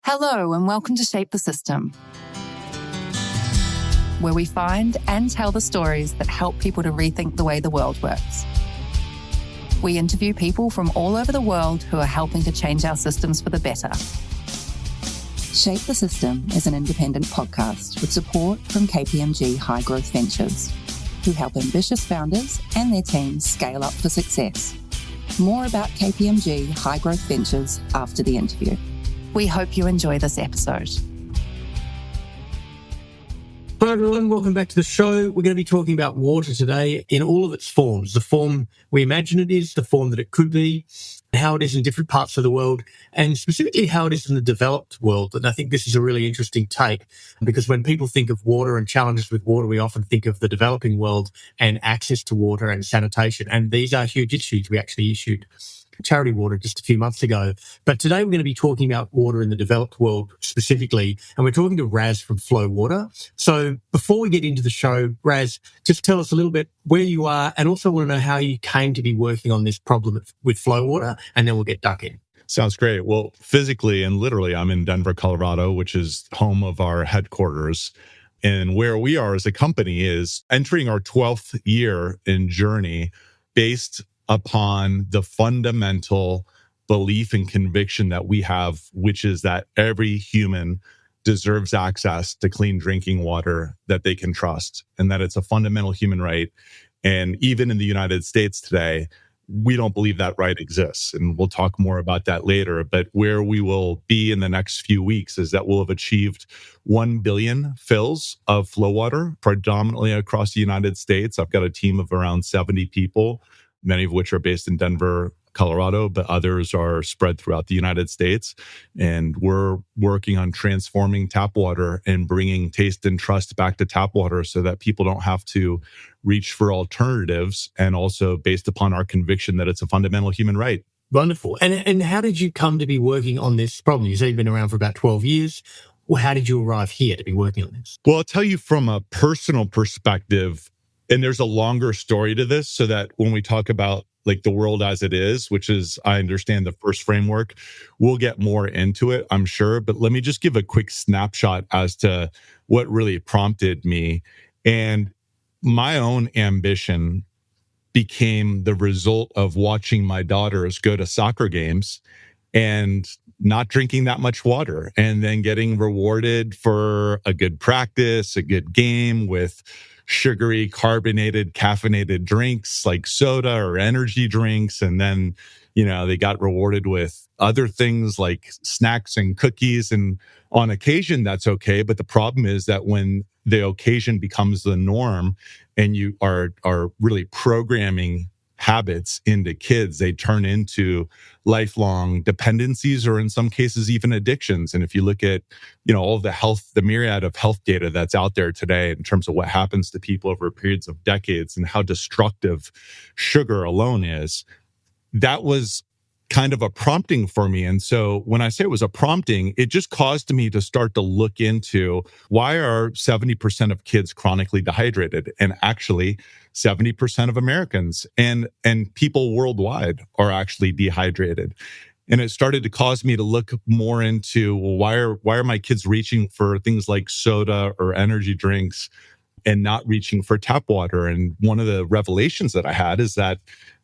Hello and welcome to Shape the System, where we find and tell the stories that help people to rethink the way the world works. We interview people from all over the world who are helping to change our systems for the better. Shape the System is an independent podcast with support from KPMG High Growth Ventures, who help ambitious founders and their teams scale up for success. More about KPMG High Growth Ventures after the interview. We hope you enjoy this episode. Hello everyone, welcome back to the show. We're going to be talking about water today in all of its forms. The form we imagine it is, the form that it could be, how it is in different parts of the world, and specifically how it is in the developed world. And I think this is a really interesting take because when people think of water and challenges with water, we often think of the developing world and access to water and sanitation. And these are huge issues. We actually issued charity water just a few months ago. But today we're going to be talking about water in the developed world specifically, and we're talking to Raz from FloWater. So before we get into the show, Raz, just tell us a little bit where you are, and also want to know how you came to be working on this problem with FloWater, and then we'll get duck in. Sounds great. Well, physically and literally, I'm in Denver, Colorado, which is home of our headquarters. And where we are as a company is entering our 12th year in journey based upon the fundamental belief and conviction that we have, which is that every human deserves access to clean drinking water that they can trust, and that it's a fundamental human right. And even in the United States today, we don't believe that right exists. And we'll talk more about that later. But where we will be in the next few weeks is that we'll have achieved 1 billion fills of FloWater, predominantly across the United States. I've got a team of around 70 people, many of which are based in Denver, Colorado, but others are spread throughout the United States. And we're working on transforming tap water and bringing taste and trust back to tap water so that people don't have to reach for alternatives, and also based upon our conviction that it's a fundamental human right. Wonderful. And how did you come to be working on this problem? You say you've been around for about 12 years. Well, how did you arrive here to be working on this? Well, I'll tell you from a personal perspective, and there's a longer story to this, so that when we talk about like the world as it is, which is, I understand, the first framework, we'll get more into it, I'm sure. But let me just give a quick snapshot as to what really prompted me. And my own ambition became the result of watching my daughters go to soccer games and not drinking that much water, and then getting rewarded for a good practice, a good game with sugary, carbonated, caffeinated drinks like soda or energy drinks. And then, they got rewarded with other things like snacks and cookies. And on occasion, that's okay. But the problem is that when the occasion becomes the norm and you are really programming habits into kids, they turn into lifelong dependencies, or in some cases even addictions. And if you look at all the myriad of health data that's out there today in terms of what happens to people over periods of decades and how destructive sugar alone is, that was kind of a prompting for me. And so when I say it was a prompting, it just caused me to start to look into why are 70% of kids chronically dehydrated, and actually 70% of Americans and people worldwide are actually dehydrated. And it started to cause me to look more into, well, why are my kids reaching for things like soda or energy drinks and not reaching for tap water? And one of the revelations that I had is that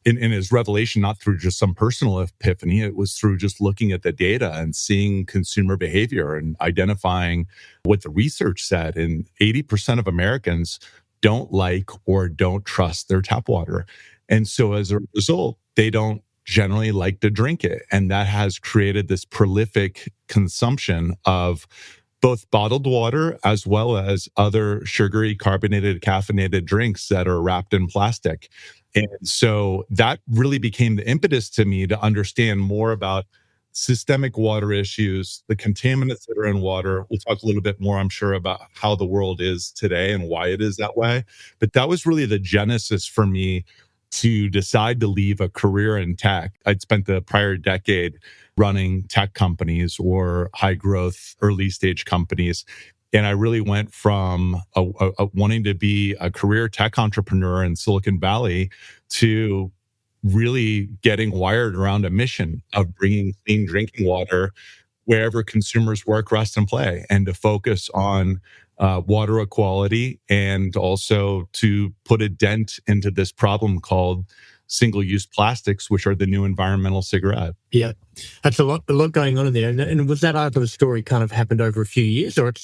in his revelation, not through just some personal epiphany, it was through just looking at the data and seeing consumer behavior and identifying what the research said. And 80% of Americans don't like or don't trust their tap water. And so as a result, they don't generally like to drink it. And that has created this prolific consumption of both bottled water as well as other sugary, carbonated, caffeinated drinks that are wrapped in plastic. And so that really became the impetus to me to understand more about systemic water issues, the contaminants that are in water. We'll talk a little bit more, I'm sure, about how the world is today and why it is that way. But that was really the genesis for me to decide to leave a career in tech. I'd spent the prior decade running tech companies or high growth, early stage companies. And I really went from wanting to be a career tech entrepreneur in Silicon Valley to really getting wired around a mission of bringing clean drinking water wherever consumers work, rest, and play, and to focus on water equality, and also to put a dent into this problem called single-use plastics, which are the new environmental cigarette. Yeah, that's a lot going on in there. And was that arc of the story kind of happened over a few years, or it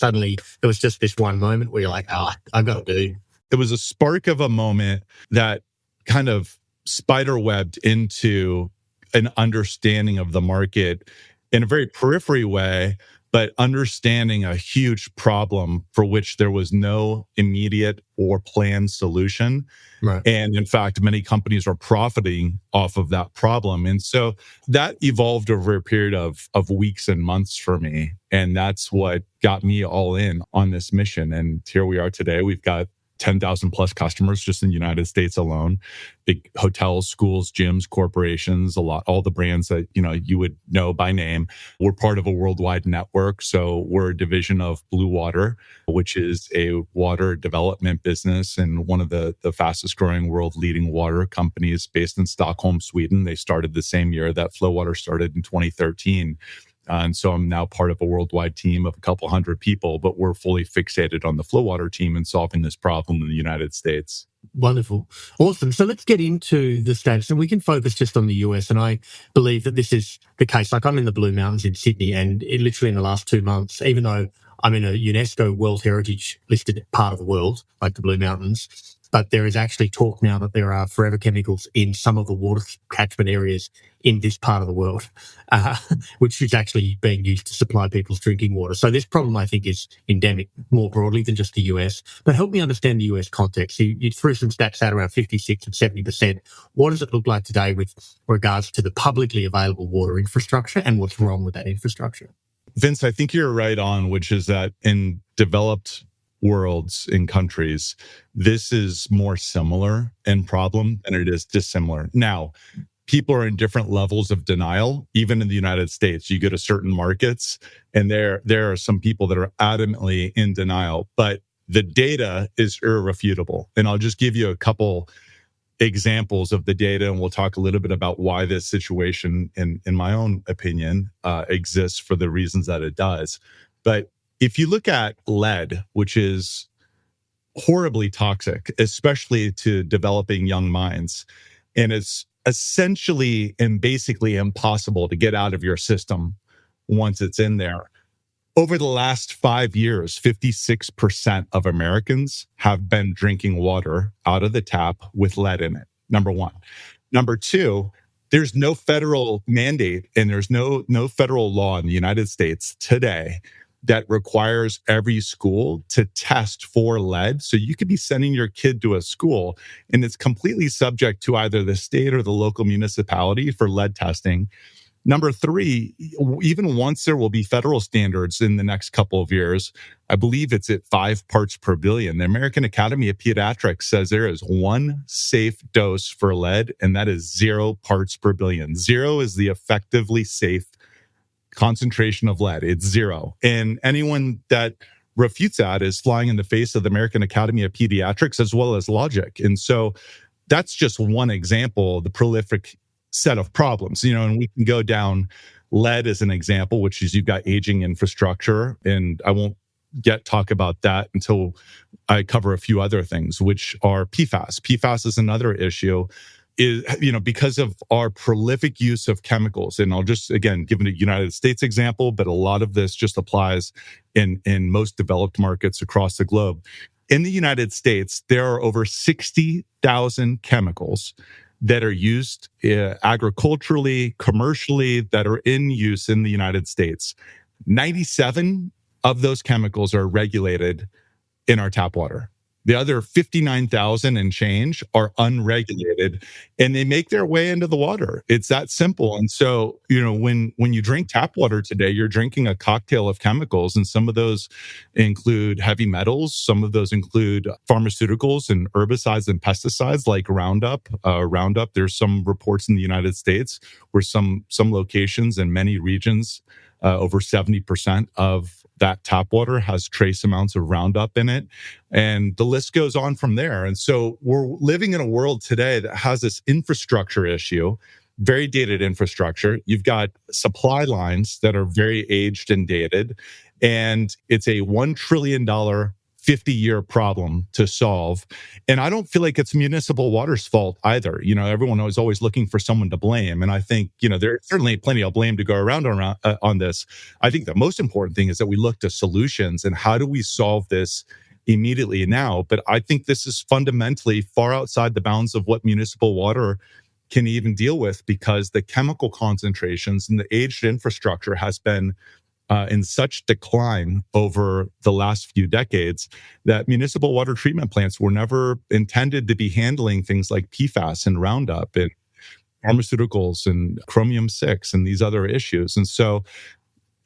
was just this one moment where you're like, I've got to do? It was a spark of a moment that kind of spiderwebbed into an understanding of the market in a very periphery way, but understanding a huge problem for which there was no immediate or planned solution. Right. And in fact, many companies are profiting off of that problem. And so that evolved over a period of weeks and months for me. And that's what got me all in on this mission. And here we are today. We've got 10,000 plus customers just in the United States alone. Big hotels, schools, gyms, corporations, all the brands that you would know by name. We're part of a worldwide network. So we're a division of FloWater, which is a water development business and one of the fastest growing world leading water companies based in Stockholm, Sweden. They started the same year that FloWater started in 2013. And so I'm now part of a worldwide team of a couple hundred people, but we're fully fixated on the FloWater team and solving this problem in the United States. Wonderful. Awesome. So let's get into the status, and we can focus just on the US. And I believe that this is the case. Like, I'm in the Blue Mountains in Sydney, and literally in the last 2 months, even though I'm in a UNESCO World Heritage listed part of the world, like the Blue Mountains, but there is actually talk now that there are forever chemicals in some of the water catchment areas in this part of the world, which is actually being used to supply people's drinking water. So this problem, I think, is endemic more broadly than just the US. But help me understand the US context. You threw some stats out around 56 and 70%. What does it look like today with regards to the publicly available water infrastructure, and what's wrong with that infrastructure? Vince, I think you're right on, which is that in developed worlds, in countries, this is more similar in problem than it is dissimilar. Now, people are in different levels of denial. Even in the United States, you go to certain markets and there are some people that are adamantly in denial, but the data is irrefutable. And I'll just give you a couple examples of the data, and we'll talk a little bit about why this situation, in my own opinion, exists for the reasons that it does. But if you look at lead, which is horribly toxic, especially to developing young minds, and it's essentially and basically impossible to get out of your system once it's in there. Over the last 5 years, 56% of Americans have been drinking water out of the tap with lead in it, number one. Number two, there's no federal mandate and there's no federal law in the United States today that requires every school to test for lead. So you could be sending your kid to a school and it's completely subject to either the state or the local municipality for lead testing. Number three, even once there will be federal standards in the next couple of years, I believe it's at 5 parts per billion. The American Academy of Pediatrics says there is one safe dose for lead, and that is 0 parts per billion. 0 is the effectively safe concentration of lead. It's 0. And anyone that refutes that is flying in the face of the American Academy of Pediatrics as well as logic. And so that's just one example, the prolific set of problems, and we can go down lead as an example, which is you've got aging infrastructure. And I won't talk about that until I cover a few other things, which are PFAS. PFAS is another issue. Because of our prolific use of chemicals. And I'll just, again, give a United States example, but a lot of this just applies in most developed markets across the globe. In the United States, there are over 60,000 chemicals that are used agriculturally, commercially, that are in use in the United States. 97 of those chemicals are regulated in our tap water. The other 59,000 and change are unregulated, and they make their way into the water. It's that simple. And so, when you drink tap water today, you're drinking a cocktail of chemicals, and some of those include heavy metals. Some of those include pharmaceuticals and herbicides and pesticides like Roundup. There's some reports in the United States where some locations and many regions, over 70% of that tap water has trace amounts of Roundup in it. And the list goes on from there. And so we're living in a world today that has this infrastructure issue very dated infrastructure. You've got supply lines that are very aged and dated. And it's a $1 trillion 50-year problem to solve. And I don't feel like it's municipal water's fault either. Everyone is always looking for someone to blame. And I think, there's certainly plenty of blame to go around on this. I think the most important thing is that we look to solutions and how do we solve this immediately now. But I think this is fundamentally far outside the bounds of what municipal water can even deal with, because the chemical concentrations and the aged infrastructure has been in such decline over the last few decades that municipal water treatment plants were never intended to be handling things like PFAS and Roundup and pharmaceuticals and chromium-6 and these other issues. And so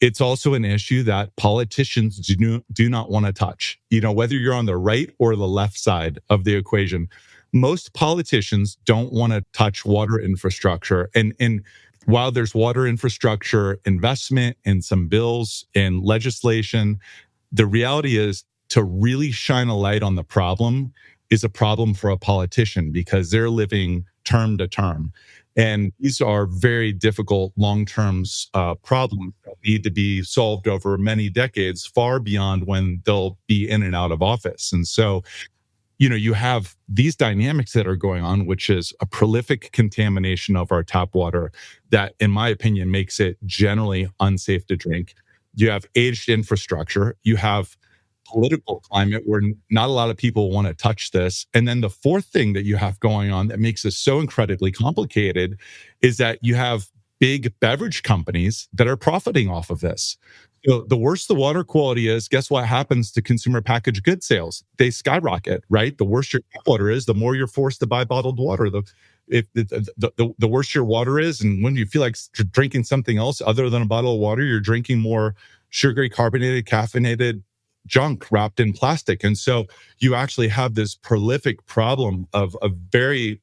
it's also an issue that politicians do not want to touch. Whether you're on the right or the left side of the equation, most politicians don't want to touch water infrastructure. And while there's water infrastructure investment and some bills and legislation, the reality is to really shine a light on the problem is a problem for a politician because they're living term to term. And these are very difficult long-term problems that need to be solved over many decades, far beyond when they'll be in and out of office. And so, you have these dynamics that are going on, which is a prolific contamination of our tap water that, in my opinion, makes it generally unsafe to drink. You have aged infrastructure. You have political climate where not a lot of people want to touch this. And then the fourth thing that you have going on that makes this so incredibly complicated is that you have big beverage companies that are profiting off of this. The worse the water quality is, guess what happens to consumer packaged goods sales? They skyrocket, right? The worse your tap water is, the more you're forced to buy bottled water. The worse your water is, and when you feel like drinking something else other than a bottle of water, you're drinking more sugary, carbonated, caffeinated junk wrapped in plastic. And so you actually have this prolific problem of a very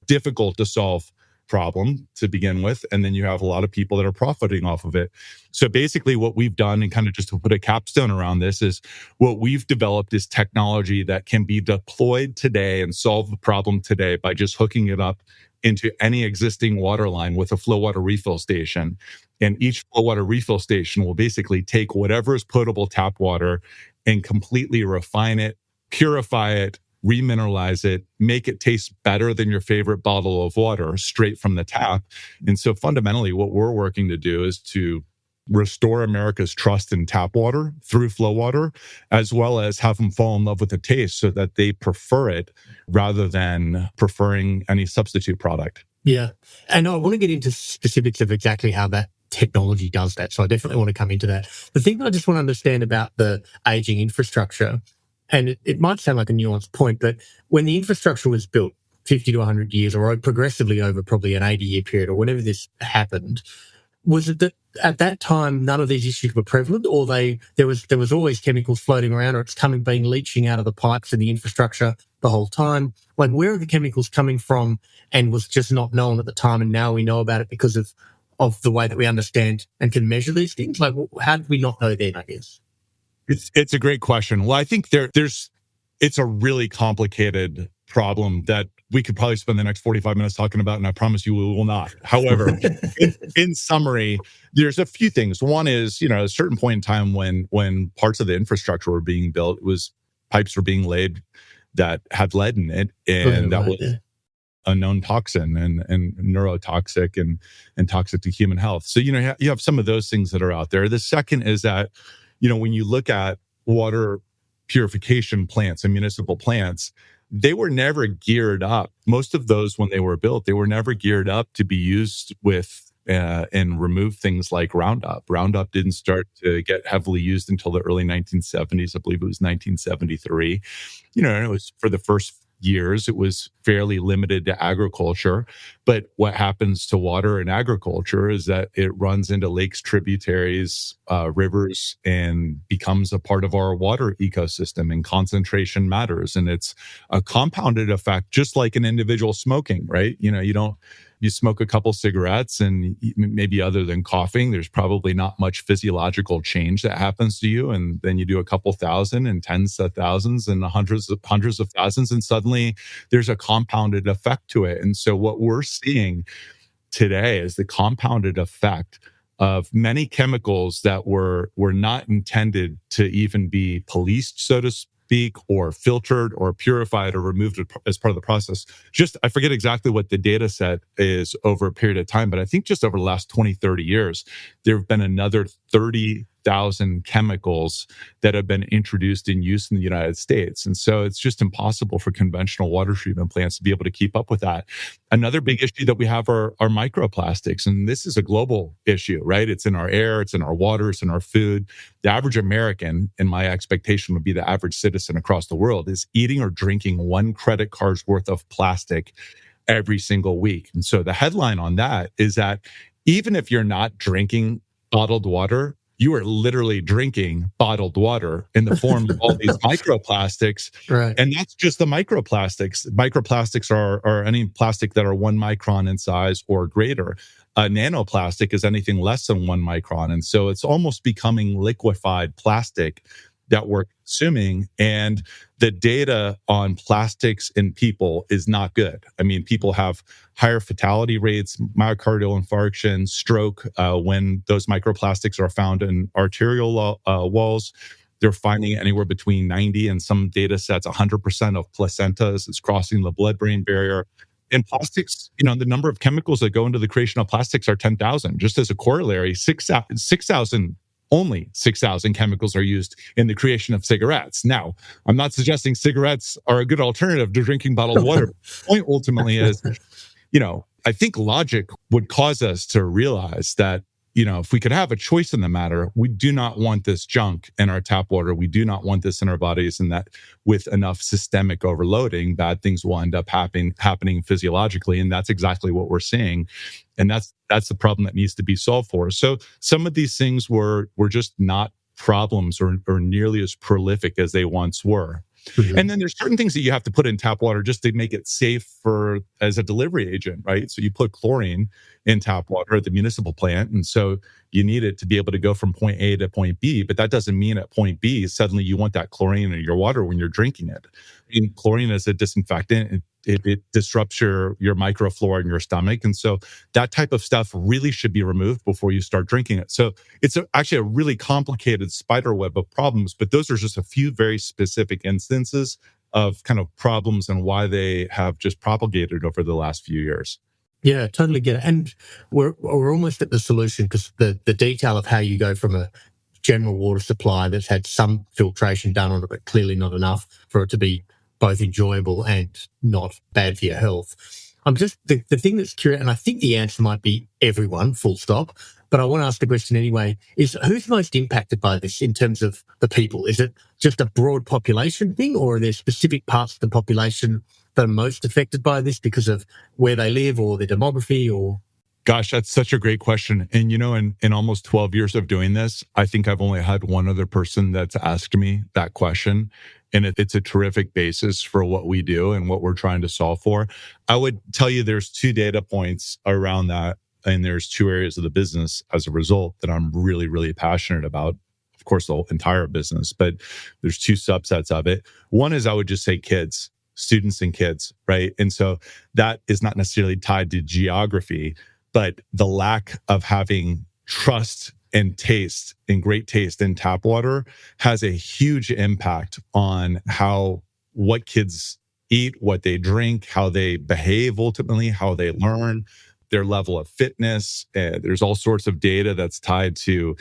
difficult to solve problem to begin with. And then you have a lot of people that are profiting off of it. So basically what we've done, and kind of just to put a capstone around this, is what we've developed is technology that can be deployed today and solve the problem today by just hooking it up into any existing water line with a FloWater refill station. And each FloWater refill station will basically take whatever is potable tap water and completely refine it, purify it, remineralize it, make it taste better than your favorite bottle of water straight from the tap. And so fundamentally, what we're working to do is to restore America's trust in tap water through FloWater, as well as have them fall in love with the taste so that they prefer it rather than preferring any substitute product. Yeah. And I want to get into specifics of exactly how that technology does that. So I definitely want to come into that. The thing that I just want to understand about the aging infrastructure, and it might sound like a nuanced point, but when the infrastructure was built 50 to 100 years or progressively over probably an 80-year period or whenever this happened, was it that at that time none of these issues were prevalent, or there was always chemicals floating around, or it's being leaching out of the pipes and the infrastructure the whole time? Like, where are the chemicals coming from and was just not known at the time, and now we know about it because of the way that we understand and can measure these things? Like, how did we not know then, I guess? It's a great question. Well, I think it's a really complicated problem that we could probably spend the next 45 minutes talking about, and I promise you we will not. However, in summary, there's a few things. One is, at a certain point in time when parts of the infrastructure were being built, pipes were being laid that had lead in it, and that was a known toxin and neurotoxic and toxic to human health. So, you have some of those things that are out there. The second is that, when you look at water purification plants and municipal plants, they were never geared up. Most of those, when they were built, they were never geared up to be used with and remove things like Roundup. Roundup didn't start to get heavily used until the early 1970s. I believe it was 1973. And it was for the first years, it was fairly limited to agriculture. But what happens to water in agriculture is that it runs into lakes, tributaries, rivers, and becomes a part of our water ecosystem, and concentration matters. And it's a compounded effect, just like an individual smoking, right? You smoke a couple cigarettes and maybe other than coughing, there's probably not much physiological change that happens to you. And then you do a couple thousand and tens of thousands and hundreds of thousands. And suddenly there's a compounded effect to it. And so what we're seeing today is the compounded effect of many chemicals that were not intended to even be policed, so to speak, or filtered or purified or removed as part of the process. Just, I forget exactly what the data set is over a period of time, but I think just over the last 20, 30 years, there have been another 30,000 chemicals that have been introduced in use in the United States. And so it's just impossible for conventional water treatment plants to be able to keep up with that. Another big issue that we have are microplastics. And this is a global issue, right? It's in our air, it's in our water, it's in our food. The average American, and my expectation would be the average citizen across the world, is eating or drinking one credit card's worth of plastic every single week. And so the headline on that is that even if you're not drinking bottled water, you are literally drinking bottled water in the form of all these microplastics. Right. And that's just the microplastics. Microplastics are any plastic that are 1 micron in size or greater. Nanoplastic is anything less than 1 micron. And so it's almost becoming liquefied plastic that we're consuming. And the data on plastics in people is not good. I mean, people have higher fatality rates, myocardial infarction, stroke, when those microplastics are found in arterial walls. They're finding anywhere between 90 and some data sets, 100% of placentas is crossing the blood-brain barrier. In plastics, the number of chemicals that go into the creation of plastics are 10,000. Just as a corollary, 6,000 only 6,000 chemicals are used in the creation of cigarettes. Now, I'm not suggesting cigarettes are a good alternative to drinking bottled water. The point ultimately is, I think logic would cause us to realize that, if we could have a choice in the matter, we do not want this junk in our tap water. We do not want this in our bodies, and that with enough systemic overloading, bad things will end up happening physiologically. And that's exactly what we're seeing. And that's the problem that needs to be solved for. So some of these things were just not problems or nearly as prolific as they once were. Mm-hmm. And then there's certain things that you have to put in tap water just to make it safe as a delivery agent, right? So you put chlorine in tap water at the municipal plant. And so you need it to be able to go from point A to point B, but that doesn't mean at point B, suddenly you want that chlorine in your water when you're drinking it. And chlorine is a disinfectant. It disrupts your microflora in your stomach. And so that type of stuff really should be removed before you start drinking it. So it's actually a really complicated spider web of problems, but those are just a few very specific instances of kind of problems and why they have just propagated over the last few years. Yeah, totally get it. And we're almost at the solution, because the detail of how you go from a general water supply that's had some filtration done on it, but clearly not enough for it to be both enjoyable and not bad for your health. I'm just, the thing that's curious, and I think the answer might be everyone, full stop, but I want to ask the question anyway, is who's most impacted by this in terms of the people? Is it just a broad population thing, or are there specific parts of the population that are most affected by this because of where they live or their demography or? Gosh, that's such a great question. And, in almost 12 years of doing this, I think I've only had one other person that's asked me that question. And it's a terrific basis for what we do and what we're trying to solve for. I would tell you there's 2 data points around that. And there's 2 areas of the business as a result that I'm really, really passionate about. Of course, the whole entire business, but there's 2 subsets of it. One is, I would just say kids, students and kids, right? And so that is not necessarily tied to geography, but the lack of having trust and taste and great taste in tap water has a huge impact on what kids eat, what they drink, how they behave ultimately, how they learn, their level of fitness. There's all sorts of data that's tied to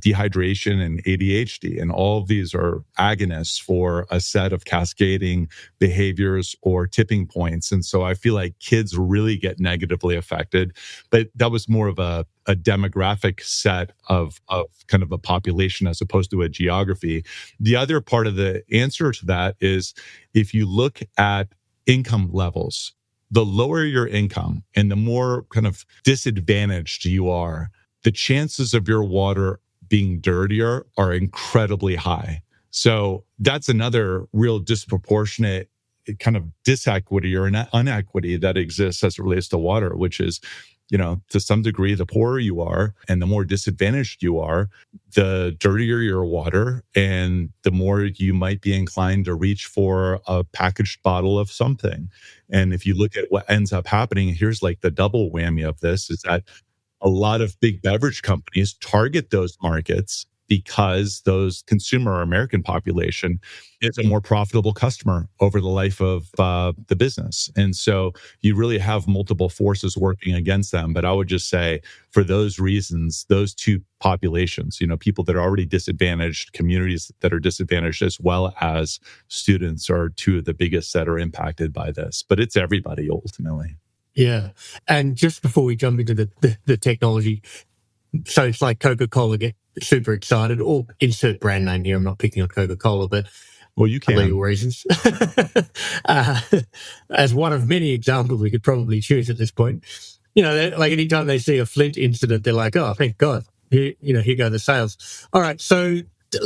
dehydration and ADHD. And all of these are agonists for a set of cascading behaviors or tipping points. And so I feel like kids really get negatively affected. But that was more of a demographic set of kind of a population as opposed to a geography. The other part of the answer to that is, if you look at income levels, the lower your income and the more kind of disadvantaged you are, the chances of your water being dirtier are incredibly high. So that's another real disproportionate kind of disequity or inequity that exists as it relates to water, which is to some degree, the poorer you are and the more disadvantaged you are, the dirtier your water and the more you might be inclined to reach for a packaged bottle of something. And if you look at what ends up happening, here's like the double whammy of this is that a lot of big beverage companies target those markets because those consumer or American population is a more profitable customer over the life of the business. And so you really have multiple forces working against them. But I would just say for those reasons, those two populations, people that are already disadvantaged, communities that are disadvantaged, as well as students are two of the biggest that are impacted by this. But it's everybody ultimately. Yeah. And just before we jump into the technology, so it's like Coca-Cola get super excited, or insert brand name here. I'm not picking on Coca-Cola, but well, you can. For legal reasons. As one of many examples we could probably choose at this point. Like anytime they see a Flint incident, they're like, oh, thank God. Here go the sales. All right. So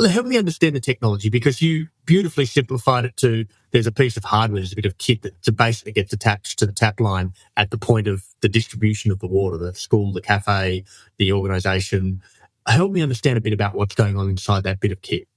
help me understand the technology, because you beautifully simplified it to there's a piece of hardware, there's a bit of kit that basically gets attached to the tap line at the point of the distribution of the water, the school, the cafe, the organization. Help me understand a bit about what's going on inside that bit of kit.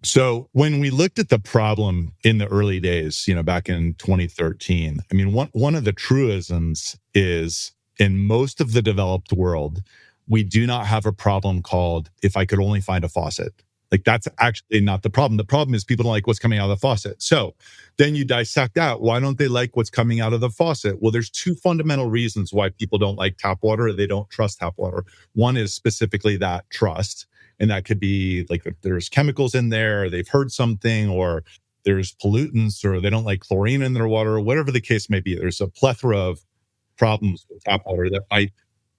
So when we looked at the problem in the early days, back in 2013, I mean, one of the truisms is in most of the developed world, we do not have a problem called if I could only find a faucet. Like that's actually not the problem. The problem is people don't like what's coming out of the faucet. So then you dissect out, why don't they like what's coming out of the faucet? Well, there's two fundamental reasons why people don't like tap water or they don't trust tap water. One is specifically that trust. And that could be like if there's chemicals in there, or they've heard something, or there's pollutants, or they don't like chlorine in their water, or whatever the case may be. There's a plethora of problems with tap water that might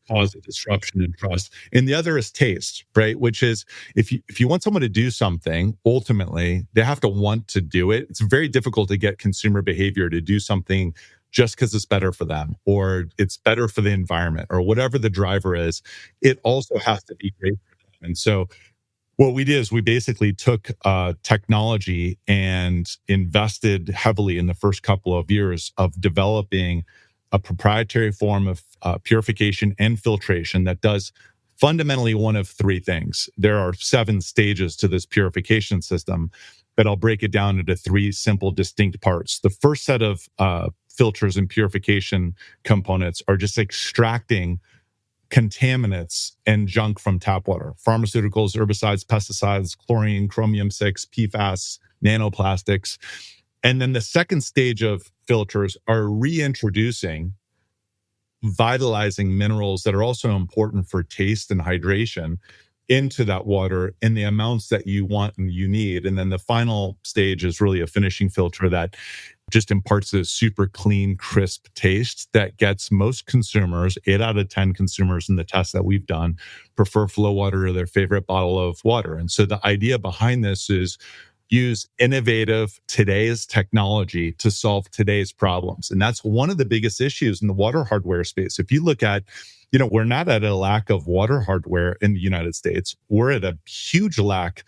cause a disruption in trust. And the other is taste, right? Which is if you want someone to do something, ultimately, they have to want to do it. It's very difficult to get consumer behavior to do something just because it's better for them, or it's better for the environment, or whatever the driver is. It also has to be great for them. And so what we did is we basically took technology and invested heavily in the first couple of years of developing a proprietary form of purification and filtration that does fundamentally one of three things. There are 7 stages to this purification system, but I'll break it down into 3 simple, distinct parts. The first set of filters and purification components are just extracting contaminants and junk from tap water: pharmaceuticals, herbicides, pesticides, chlorine, chromium-6, PFAS, nanoplastics. And then the second stage of filters are reintroducing vitalizing minerals that are also important for taste and hydration into that water in the amounts that you want and you need. And then the final stage is really a finishing filter that just imparts this super clean, crisp taste that gets most consumers, 8 out of 10 consumers in the tests that we've done, prefer FloWater to their favorite bottle of water. And so the idea behind this is use innovative today's technology to solve today's problems. And that's one of the biggest issues in the water hardware space. If you look at, we're not at a lack of water hardware in the United States. We're at a huge lack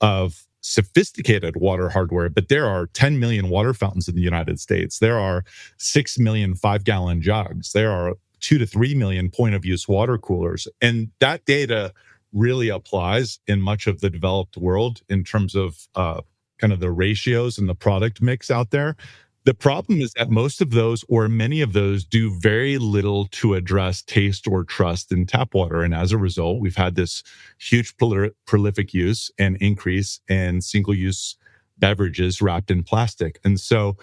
of sophisticated water hardware, but there are 10 million water fountains in the United States. There are 6 million 5-gallon jugs. There are 2 to 3 million point of use water coolers. And that data really applies in much of the developed world in terms of kind of the ratios and the product mix out there. The problem is that most of those, or many of those, do very little to address taste or trust in tap water. And as a result, we've had this huge prolific use and increase in single-use beverages wrapped in plastic. And so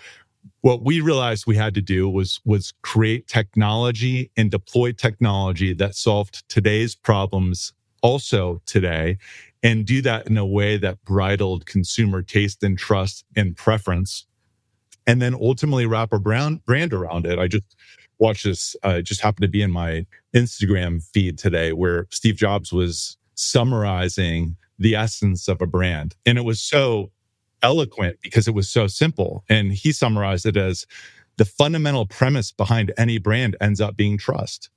what we realized we had to do was create technology and deploy technology that solved today's problems also today, and do that in a way that bridled consumer taste and trust and preference, and then ultimately wrap a brand around it. I just watched this, just happened to be in my Instagram feed today, where Steve Jobs was summarizing the essence of a brand. And it was so eloquent because it was so simple. And he summarized it as the fundamental premise behind any brand ends up being trust.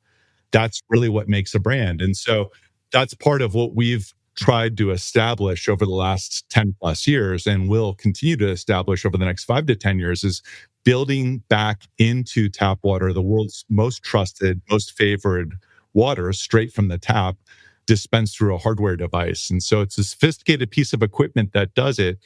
That's really what makes a brand. And so that's part of what we've tried to establish over the last 10 plus years and will continue to establish over the next 5 to 10 years is building back into tap water the world's most trusted, most favored water straight from the tap, dispensed through a hardware device. And so it's a sophisticated piece of equipment that does it.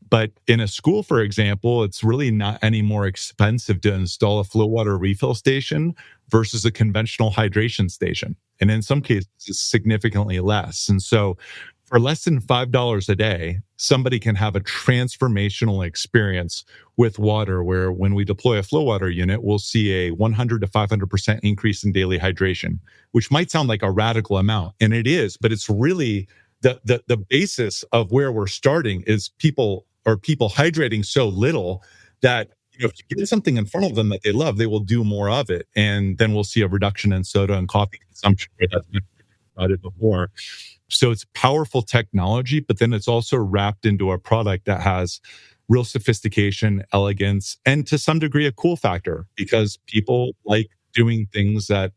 But in a school, for example, it's really not any more expensive to install a FloWater refill station versus a conventional hydration station. And in some cases, it's significantly less. And so for less than $5 a day, somebody can have a transformational experience with water where when we deploy a FloWater unit, we'll see a 100 to 500% increase in daily hydration, which might sound like a radical amount. And it is, but it's really the basis of where we're starting is people hydrating so little that if you get something in front of them that they love, they will do more of it. And then we'll see a reduction in soda and coffee consumption. That's been about it before. So it's powerful technology, but then it's also wrapped into a product that has real sophistication, elegance, and to some degree a cool factor because people like doing things that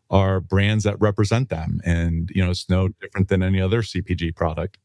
are brands that represent them. And, it's no different than any other CPG product.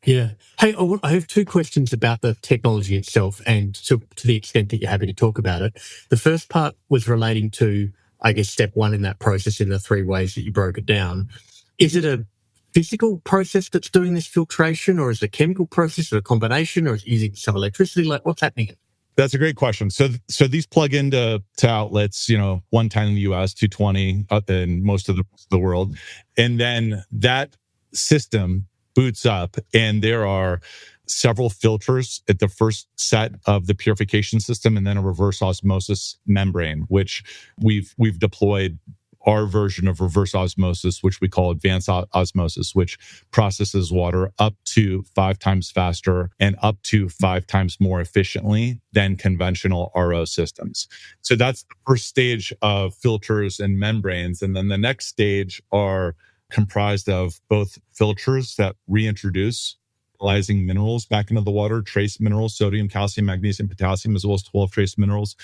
Yeah. Hey, I have two questions about the technology itself and to the extent that you're happy to talk about it. The first part was relating to, I guess, step one in that process in the 3 ways that you broke it down. Is it a physical process that's doing this filtration or is it a chemical process or a combination or is it using some electricity? Like what's happening? That's a great question. So these plug into outlets, 110 in the US, 220 up in most of the world. And then that system boots up and there are several filters at the first set of the purification system and then a reverse osmosis membrane, which we've deployed our version of reverse osmosis, which we call advanced osmosis, which processes water up to 5 times faster and up to 5 times more efficiently than conventional RO systems. So that's the first stage of filters and membranes. And then the next stage are comprised of both filters that reintroduce utilizing minerals back into the water, trace minerals, sodium, calcium, magnesium, potassium, as well as 12 trace minerals.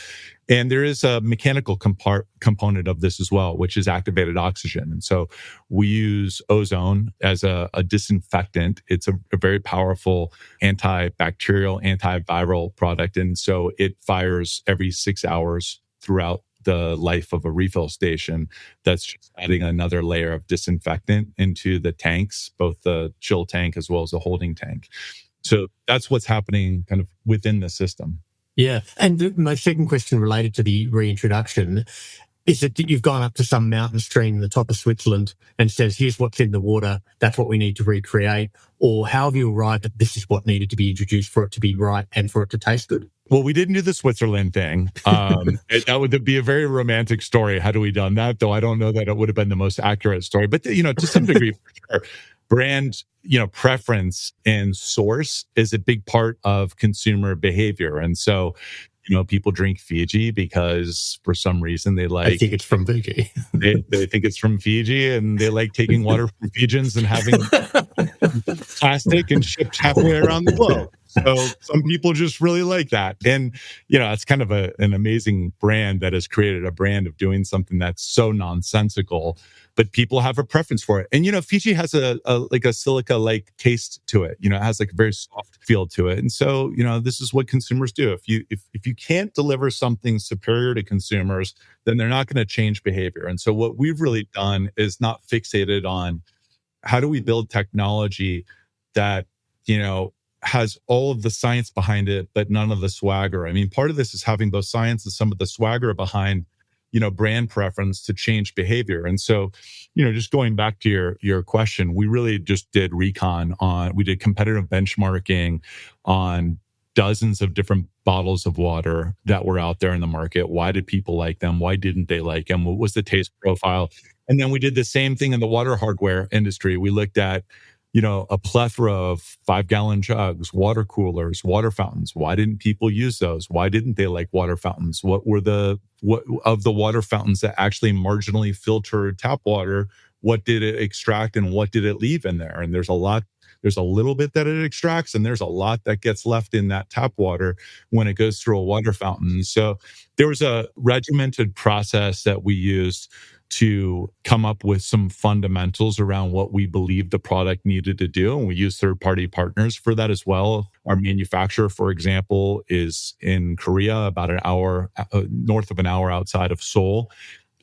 And there is a mechanical component of this as well, which is activated oxygen. And so we use ozone as a disinfectant. It's a very powerful antibacterial, antiviral product. And so it fires every 6 hours throughout the life of a refill station. That's just adding another layer of disinfectant into the tanks, both the chill tank as well as the holding tank. So that's what's happening kind of within the system. Yeah. And my second question related to the reintroduction is that you've gone up to some mountain stream in the top of Switzerland and says, here's what's in the water. That's what we need to recreate. Or how have you arrived that this is what needed to be introduced for it to be right and for it to taste good? Well, we didn't do the Switzerland thing. That would be a very romantic story had we done that, though I don't know that it would have been the most accurate story. But, to some degree, brand, preference and source is a big part of consumer behavior. And so, people drink Fiji because for some reason I think it's from Fiji. they think it's from Fiji and they like taking water from Fijians and having plastic and shipped halfway around the globe. So some people just really like that. And, it's kind of an amazing brand that has created a brand of doing something that's so nonsensical, but people have a preference for it. And, Fiji has a silica-like taste to it. It has like a very soft feel to it. And so, this is what consumers do. If you can't deliver something superior to consumers, then they're not going to change behavior. And so what we've really done is not fixated on how do we build technology that, has all of the science behind it, but none of the swagger. I mean, part of this is having both science and some of the swagger behind, brand preference to change behavior. And so, just going back to your question, we really just did recon we did competitive benchmarking on dozens of different bottles of water that were out there in the market. Why did people like them? Why didn't they like them? What was the taste profile? And then we did the same thing in the water hardware industry. We looked at a plethora of 5-gallon jugs, water coolers, water fountains. Why didn't people use those? Why didn't they like water fountains? What of the water fountains that actually marginally filtered tap water? What did it extract and what did it leave in there? And there's a little bit that it extracts and there's a lot that gets left in that tap water when it goes through a water fountain. So there was a regimented process that we used to come up with some fundamentals around what we believe the product needed to do. And we use third-party partners for that as well. Our manufacturer, for example, is in Korea, about an hour, north of an hour outside of Seoul.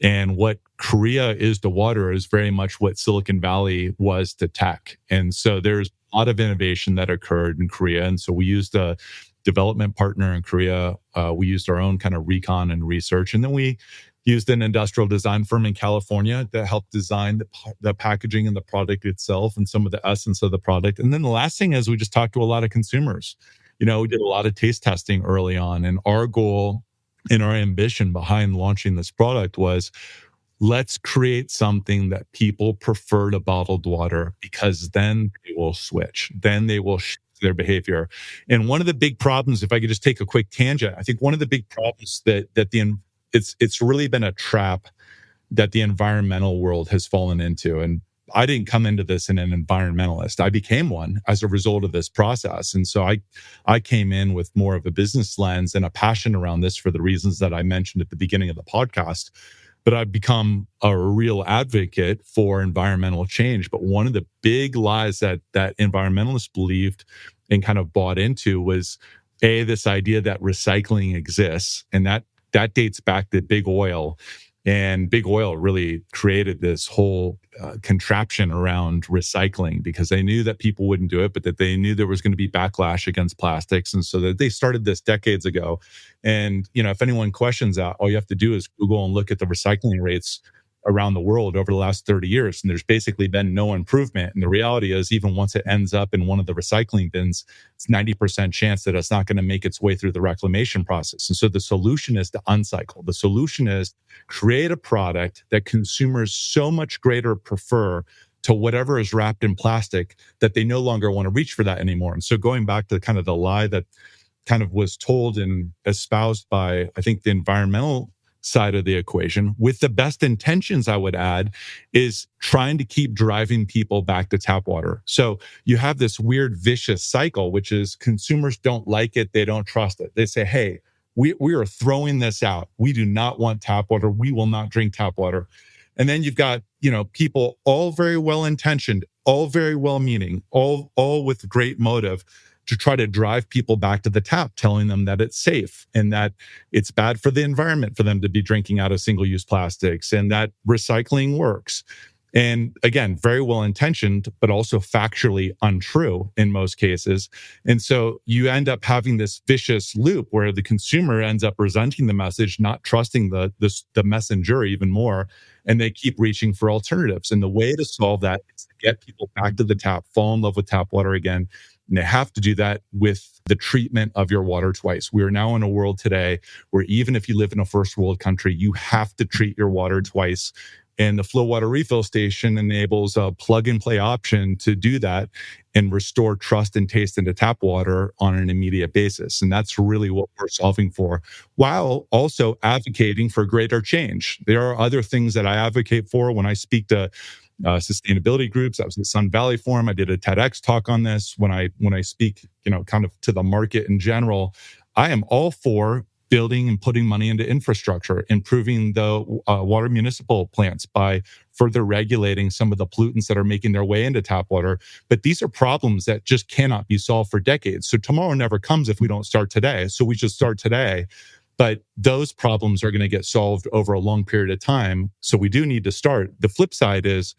And what Korea is to water is very much what Silicon Valley was to tech. And so there's a lot of innovation that occurred in Korea. And so we used a development partner in Korea. We used our own kind of recon and research. And then we used an industrial design firm in California that helped design the packaging and the product itself and some of the essence of the product. And then the last thing is we just talked to a lot of consumers. We did a lot of taste testing early on. And our goal and our ambition behind launching this product was, let's create something that people prefer to bottled water, because then they will switch. Then they will shift their behavior. And one of the big problems, if I could just take a quick tangent, I think one of the big problems it's really been a trap that the environmental world has fallen into. And I didn't come into this in an environmentalist. I became one as a result of this process. And so I came in with more of a business lens and a passion around this for the reasons that I mentioned at the beginning of the podcast. But I've become a real advocate for environmental change. But one of the big lies that environmentalists believed and kind of bought into was this idea that recycling exists, and that dates back to big oil. And big oil really created this whole contraption around recycling, because they knew that people wouldn't do it, but that they knew there was going to be backlash against plastics. And so that they started this decades ago. And, if anyone questions that, all you have to do is Google and look at the recycling rates around the world over the last 30 years. And there's basically been no improvement. And the reality is, even once it ends up in one of the recycling bins, it's 90% chance that it's not going to make its way through the reclamation process. And so the solution is to uncycle. The solution is create a product that consumers so much greater prefer to whatever is wrapped in plastic that they no longer want to reach for that anymore. And so going back to kind of the lie that kind of was told and espoused by, I think, the environmental side of the equation, with the best intentions, I would add, is trying to keep driving people back to tap water. So you have this weird vicious cycle, which is consumers don't like it. They don't trust it. They say, hey, we are throwing this out. We do not want tap water. We will not drink tap water. And then you've got, people all very well intentioned, all very well meaning, all with great motive, to try to drive people back to the tap, telling them that it's safe and that it's bad for the environment for them to be drinking out of single-use plastics, and that recycling works. And again, very well intentioned, but also factually untrue in most cases. And so you end up having this vicious loop where the consumer ends up resenting the message, not trusting the messenger even more, and they keep reaching for alternatives. And the way to solve that is to get people back to the tap, fall in love with tap water again. And they have to do that with the treatment of your water twice. We are now in a world today where even if you live in a first world country, you have to treat your water twice. And the FloWater refill station enables a plug and play option to do that and restore trust and taste into tap water on an immediate basis. And that's really what we're solving for, while also advocating for greater change. There are other things that I advocate for when I speak to sustainability groups. I was at Sun Valley Forum. I did a TEDx talk on this. When I speak, kind of to the market in general, I am all for building and putting money into infrastructure, improving the water municipal plants by further regulating some of the pollutants that are making their way into tap water. But these are problems that just cannot be solved for decades. So tomorrow never comes if we don't start today. So we should start today. But those problems are going to get solved over a long period of time. So we do need to start. The flip side is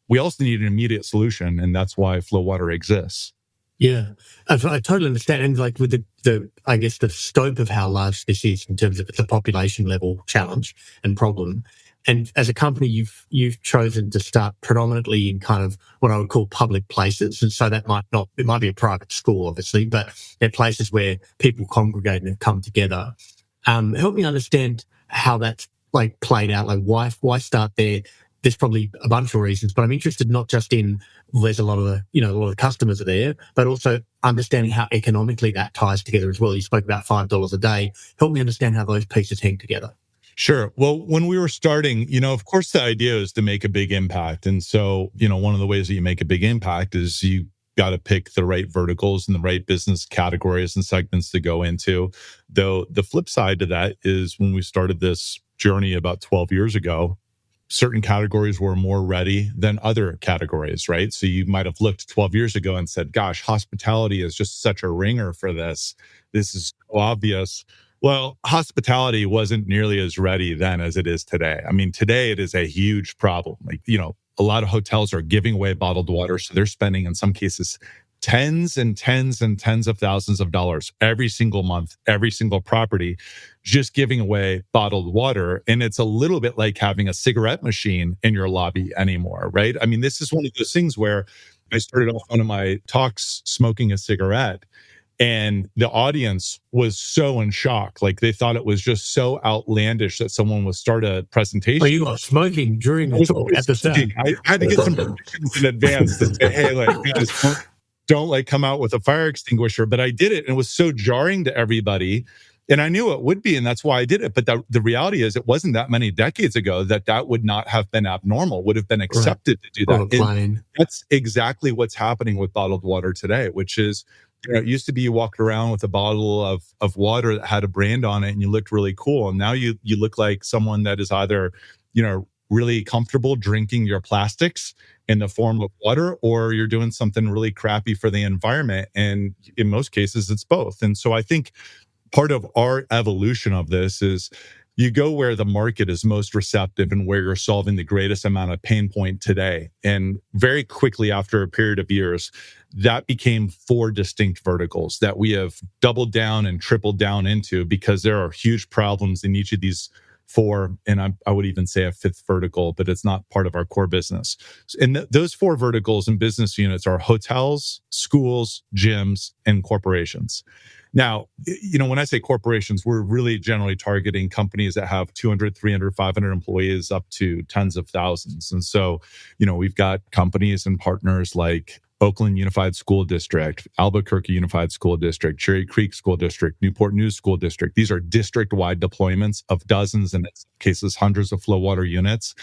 we also need an immediate solution, and that's why FloWater exists. Yeah, I totally understand. And like with the I guess the scope of how large this is in terms of it's a population level challenge and problem. And as a company, you've chosen to start predominantly in kind of what I would call public places. And so it might be a private school, obviously, but they're places where people congregate and come together. Help me understand how that's like played out. Like why start there? There's probably a bunch of reasons, but I'm interested not just in there's a lot of the customers are there, but also understanding how economically that ties together as well. You spoke about $5 a day. Help me understand how those pieces hang together. Sure. Well, when we were starting, of course, the idea is to make a big impact. And so, one of the ways that you make a big impact is you got to pick the right verticals and the right business categories and segments to go into. Though the flip side to that is when we started this journey about 12 years ago, certain categories were more ready than other categories, right? So you might have looked 12 years ago and said, gosh, hospitality is just such a ringer for this. This is so obvious. Well, hospitality wasn't nearly as ready then as it is today. I mean, today it is a huge problem. Like, a lot of hotels are giving away bottled water. So they're spending, in some cases, tens and tens and tens of thousands of dollars every single month, every single property, just giving away bottled water. And it's a little bit like having a cigarette machine in your lobby anymore, right? I mean, this is one of those things where I started off one of my talks smoking a cigarette, and the audience was so in shock. Like, they thought it was just so outlandish that someone would start a presentation. Oh, you got smoking during the talk at the start. I had to get some permissions in advance to say, hey, like, guys, don't like come out with a fire extinguisher. But I did it, and it was so jarring to everybody. And I knew it would be, and that's why I did it. But the reality is, it wasn't that many decades ago that would not have been abnormal, would have been accepted to do that. That's exactly what's happening with bottled water today, which is, it used to be you walked around with a bottle of water that had a brand on it and you looked really cool. And now you look like someone that is either, really comfortable drinking your plastics in the form of water, or you're doing something really crappy for the environment. And in most cases, it's both. And so I think part of our evolution of this is you go where the market is most receptive and where you're solving the greatest amount of pain point today. And very quickly, after a period of years, that became 4 distinct verticals that we have doubled down and tripled down into, because there are huge problems in each of these 4. And I would even say a 5th vertical, but it's not part of our core business. And those 4 verticals and business units are hotels, schools, gyms, and corporations. Now, when I say corporations, we're really generally targeting companies that have 200, 300, 500 employees up to tens of thousands. And so, we've got companies and partners like Oakland Unified School District, Albuquerque Unified School District, Cherry Creek School District, Newport News School District. These are district-wide deployments of dozens, and in some cases, hundreds of FloWater units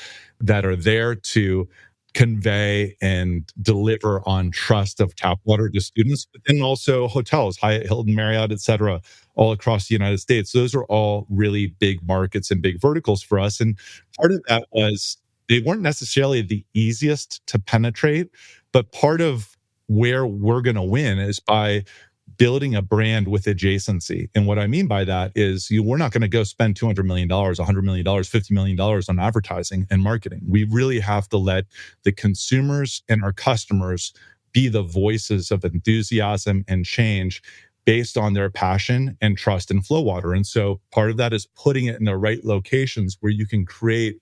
that are there to convey and deliver on trust of tap water to students, but then also hotels, Hyatt, Hilton, Marriott, et cetera, all across the United States. Those are all really big markets and big verticals for us. And part of that was they weren't necessarily the easiest to penetrate, but part of where we're going to win is by building a brand with adjacency. And what I mean by that is we're not going to go spend $200 million, $100 million, $50 million on advertising and marketing. We really have to let the consumers and our customers be the voices of enthusiasm and change based on their passion and trust in FloWater. And so part of that is putting it in the right locations where you can create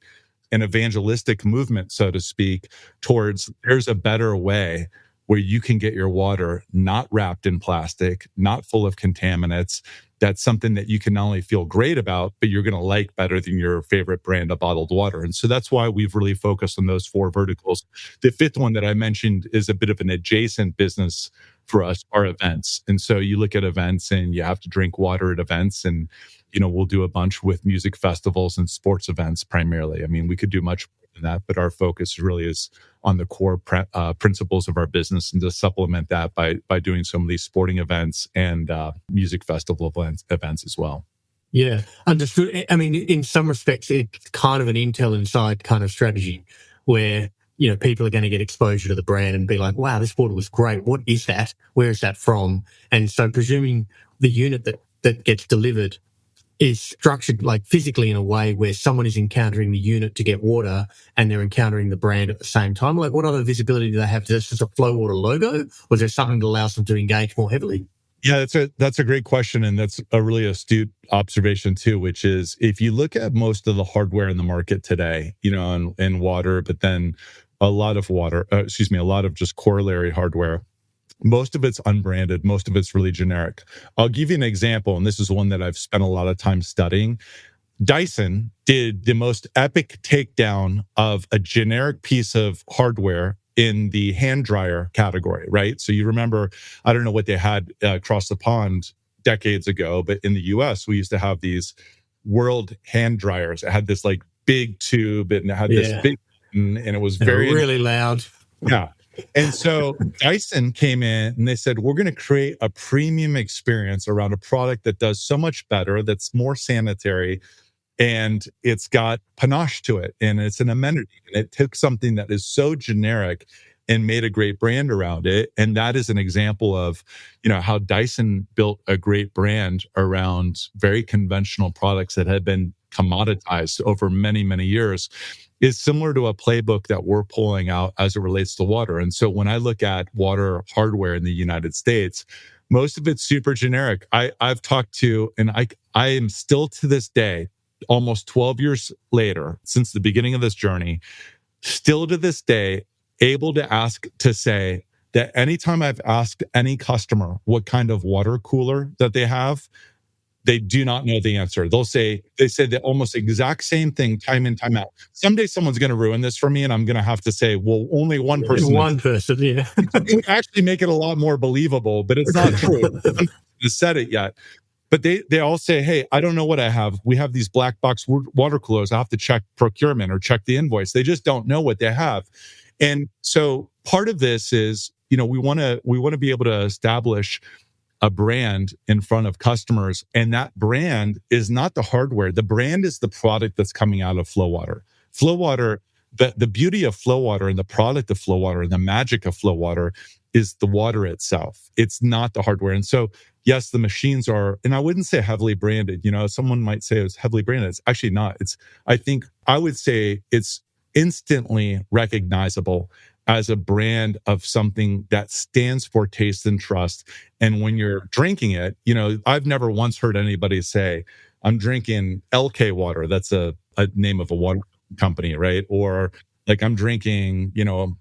an evangelistic movement, so to speak, towards there's a better way where you can get your water not wrapped in plastic, not full of contaminants. That's something that you can not only feel great about, but you're going to like better than your favorite brand of bottled water. And so that's why we've really focused on those 4 verticals. The 5th one that I mentioned is a bit of an adjacent business for us, are events. And so you look at events and you have to drink water at events, and we'll do a bunch with music festivals and sports events primarily. I mean, we could do much more than that, but our focus really is on the core principles of our business, and to supplement that by doing some of these sporting events and music festival events as well. Yeah, understood. I mean, in some respects, it's kind of an Intel Inside kind of strategy where, people are going to get exposure to the brand and be like, wow, this water was great. What is that? Where is that from? And so presuming the unit that gets delivered is structured like physically in a way where someone is encountering the unit to get water and they're encountering the brand at the same time. Like, what other visibility do they have? Is this just a FloWater logo, or is there something that allows them to engage more heavily? Yeah, that's a great question, and that's a really astute observation too, which is if you look at most of the hardware in the market today, in water, but then a lot of just corollary hardware, most of it's unbranded, most of it's really generic. I'll give you an example, and this is one that I've spent a lot of time studying. Dyson did the most epic takedown of a generic piece of hardware in the hand dryer category, right? So you remember, I don't know what they had across the pond decades ago, but in the US, we used to have these world hand dryers. It had this like big tube and it had this big, and it was really loud. Yeah. And so Dyson came in and they said, we're going to create a premium experience around a product that does so much better, that's more sanitary, and it's got panache to it, and it's an amenity. And it took something that is so generic and made a great brand around it. And that is an example of, how Dyson built a great brand around very conventional products that had been commoditized over many, many years, is similar to a playbook that we're pulling out as it relates to water. And so when I look at water hardware in the United States, most of it's super generic. I've talked to, and I am still to this day, almost 12 years later, since the beginning of this journey, still to this day, able to say that anytime I've asked any customer what kind of water cooler that they have, they do not know the answer. They say the almost exact same thing time in, time out. Someday someone's going to ruin this for me, and I'm going to have to say, well, only one person. Yeah. It would actually make it a lot more believable, but it's not true. I haven't said it yet. But they all say, hey, I don't know what I have. We have these black box water coolers. I have to check procurement or check the invoice. They just don't know what they have. And so part of this is, we want to be able to establish a brand in front of customers. And that brand is not the hardware. The brand is the product that's coming out of FloWater. FloWater, the beauty of FloWater and the product of FloWater and the magic of FloWater is the water itself. It's not the hardware. And so, yes, the machines are, and I wouldn't say heavily branded. Someone might say it's heavily branded. It's actually not. I would say it's instantly recognizable as a brand of something that stands for taste and trust. And when you're drinking it, I've never once heard anybody say, I'm drinking LK water. That's a name of a water company, right? Or like, I'm drinking,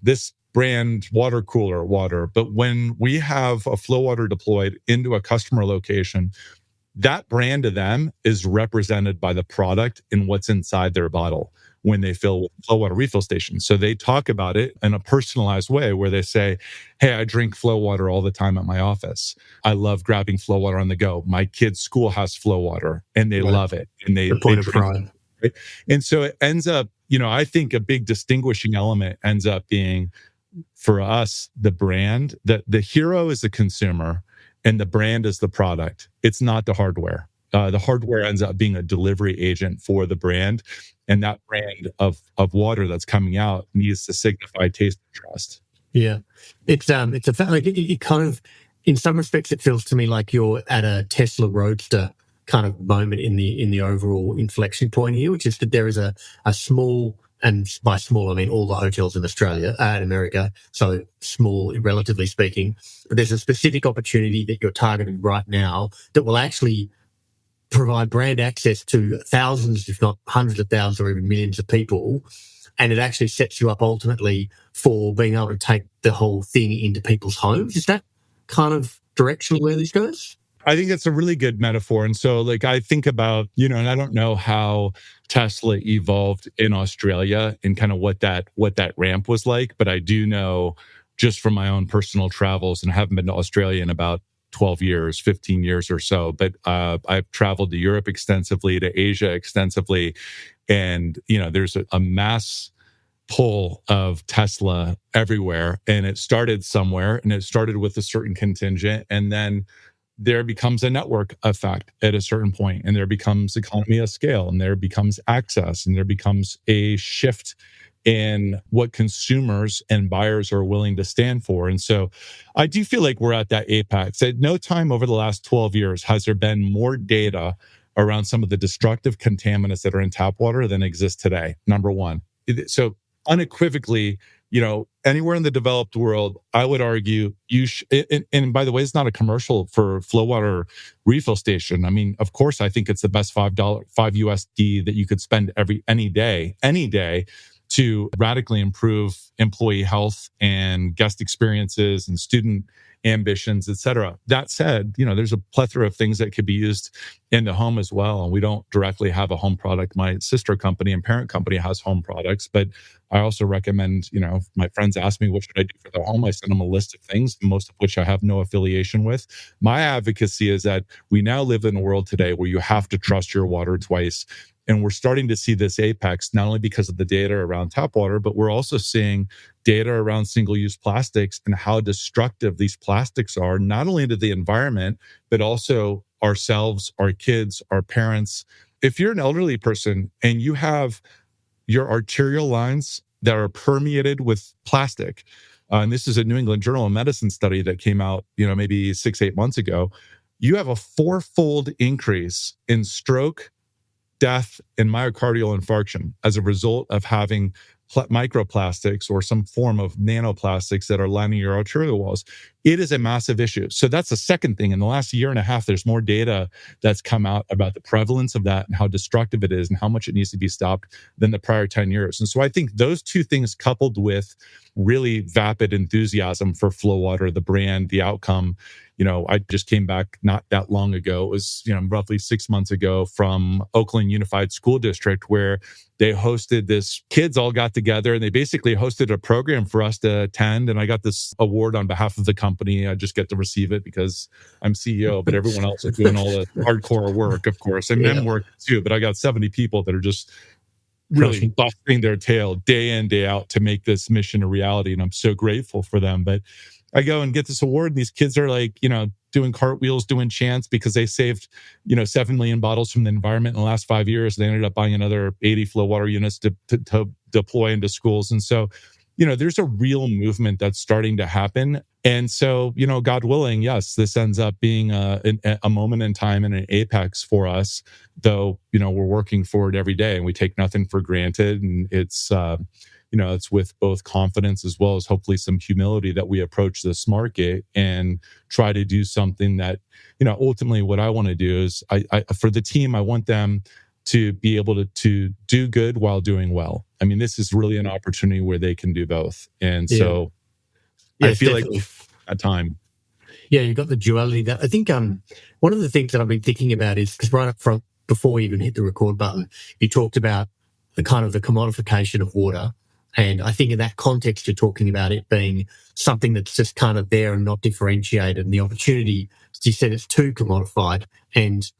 this brand water cooler water. But when we have a FloWater deployed into a customer location, that brand to them is represented by the product and what's inside their bottle when they fill FloWater refill stations. So they talk about it in a personalized way where they say, hey, I drink FloWater all the time at my office. I love grabbing FloWater on the go. My kid's school has FloWater and they love it. And they point of pride. Right? And so it ends up, I think a big distinguishing element ends up being, for us, the brand. That the hero is the consumer and the brand is the product. It's not the hardware. The hardware ends up being a delivery agent for the brand, and that brand of water that's coming out needs to signify taste and trust. Yeah, it's a fact. Like it kind of, in some respects, it feels to me like you're at a Tesla Roadster kind of moment in the overall inflection point here, which is that there is a small, and by small I mean all the hotels in Australia and America, so small relatively speaking, but there's a specific opportunity that you're targeting right now that will actually provide brand access to thousands, if not hundreds of thousands or even millions of people. And it actually sets you up ultimately for being able to take the whole thing into people's homes. Is that kind of directionally where this goes? I think that's a really good metaphor. And so like I think about, and I don't know how Tesla evolved in Australia and kind of what that ramp was like, but I do know just from my own personal travels, and I haven't been to Australia in about 12 years, 15 years or so. But I've traveled to Europe extensively, to Asia extensively. And, there's a mass pull of Tesla everywhere. And it started somewhere, and it started with a certain contingent. And then there becomes a network effect at a certain point, and there becomes economy of scale, and there becomes access, and there becomes a shift in what consumers and buyers are willing to stand for. And so I do feel like we're at that apex. At no time over the last 12 years has there been more data around some of the destructive contaminants that are in tap water than exist today, number one. So unequivocally, anywhere in the developed world, I would argue and by the way, it's not a commercial for FloWater refill station. I mean, of course, I think it's the best $5 USD that you could spend any day to radically improve employee health and guest experiences and student ambitions, et cetera. That said, there's a plethora of things that could be used in the home as well. And we don't directly have a home product. My sister company and parent company has home products, but I also recommend, if my friends ask me, what should I do for the home? I send them a list of things, most of which I have no affiliation with. My advocacy is that we now live in a world today where you have to trust your water twice. And we're starting to see this apex, not only because of the data around tap water, but we're also seeing data around single-use plastics and how destructive these plastics are, not only to the environment, but also ourselves, our kids, our parents, if you're an elderly person and you have your arterial lines that are permeated with plastic, and this is a New England Journal of Medicine study that came out, maybe 6-8 months ago, you have a 4-fold increase in stroke, death, and myocardial infarction as a result of having microplastics or some form of nanoplastics that are lining your arterial walls. It is a massive issue. So that's the second thing. In the last year and a half, there's more data that's come out about the prevalence of that and how destructive it is and how much it needs to be stopped than the prior 10 years. And so I think those two things, coupled with really vapid enthusiasm for FloWater, the brand, the outcome. I just came back not that long ago. It was, roughly 6 months ago from Oakland Unified School District, where they hosted this, kids all got together and they basically hosted a program for us to attend. And I got this award on behalf of the company. I just get to receive it because I'm CEO, but everyone else is doing all the hardcore work, of course, and men work too. But I got 70 people that are just really busting their tail day in, day out to make this mission a reality. And I'm so grateful for them. But I go and get this award, and these kids are like, doing cartwheels, doing chants because they saved, 7 million bottles from the environment in the last 5 years. They ended up buying another 80 FloWater units to deploy into schools. And so, there's a real movement that's starting to happen. And so, God willing, yes, this ends up being a moment in time and an apex for us, though, we're working for it every day and we take nothing for granted. And it's with both confidence as well as hopefully some humility that we approach this market and try to do something that, ultimately what I want to do is I for the team, I want them to be able to do good while doing well. I mean, this is really an opportunity where they can do both. And so I feel definitely. Like at time. Yeah, you've got the duality that I think one of the things that I've been thinking about is, because right up front, before we even hit the record button, you talked about the kind of the commodification of water. And I think in that context, you're talking about it being something that's just kind of there and not differentiated. And the opportunity, as you said, it's too commodified. And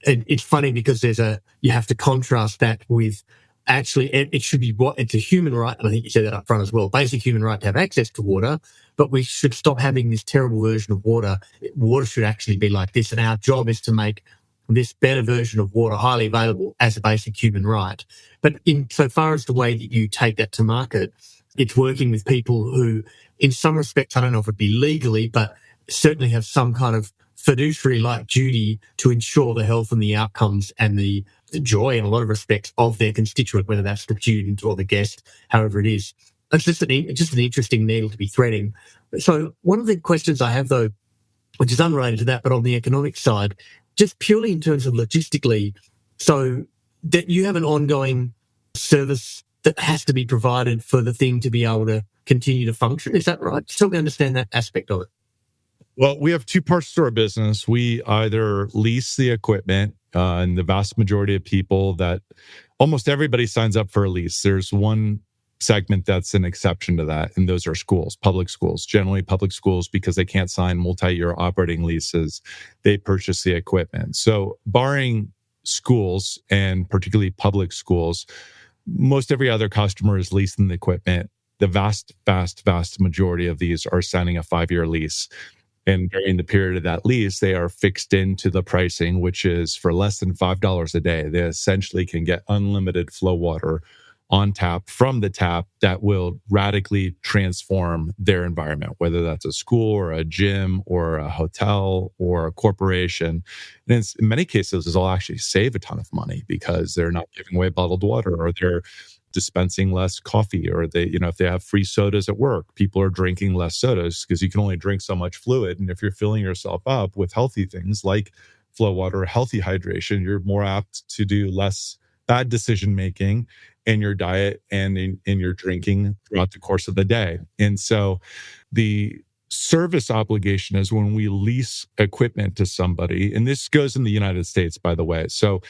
it's funny because you have to contrast that with actually, it should be it's a human right. And I think you said that up front as well, basic human right to have access to water, but we should stop having this terrible version of water. Water should actually be like this. And our job is to make this better version of water highly available as a basic human right. But in so far as the way that you take that to market, it's working with people who, in some respects, I don't know if it'd be legally, but certainly have some kind of fiduciary-like duty to ensure the health and the outcomes and the joy in a lot of respects of their constituent, whether that's the student or the guest, however it is. It's just an interesting needle to be threading. So one of the questions I have, though, which is unrelated to that, but on the economic side, just purely in terms of logistically, so that you have an ongoing service that has to be provided for the thing to be able to continue to function. Is that right? Just help me understand that aspect of it. Well, we have two parts to our business. We either lease the equipment, and the vast majority of people that almost everybody signs up for a lease. There's one segment that's an exception to that, and those are schools, public schools. Generally, public schools, because they can't sign multi-year operating leases, they purchase the equipment. So barring schools, and particularly public schools, most every other customer is leasing the equipment. The vast majority of these are signing a 5-year lease. And during the period of that lease, they are fixed into the pricing, which is for less than $5 a day. They essentially can get unlimited FloWater on tap from the tap that will radically transform their environment, whether that's a school or a gym or a hotel or a corporation. And in many cases, they'll actually save a ton of money because they're not giving away bottled water, or they're dispensing less coffee, or they, if they have free sodas at work, people are drinking less sodas because you can only drink so much fluid. And if you're filling yourself up with healthy things like FloWater, healthy hydration, you're more apt to do less bad decision making in your diet and in your drinking throughout the course of the day. And so the service obligation is when we lease equipment to somebody, and this goes in the United States, by the way. So,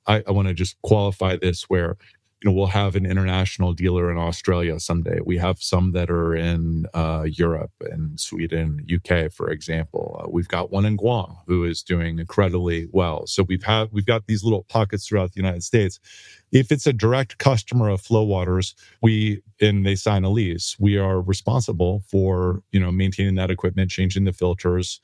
I want to just qualify this where, we'll have an international dealer in Australia someday. We have some that are in Europe and Sweden, UK, for example. We've got one in Guam who is doing incredibly well. So we've got these little pockets throughout the United States. If it's a direct customer of FloWater's, and they sign a lease, we are responsible for, maintaining that equipment, changing the filters,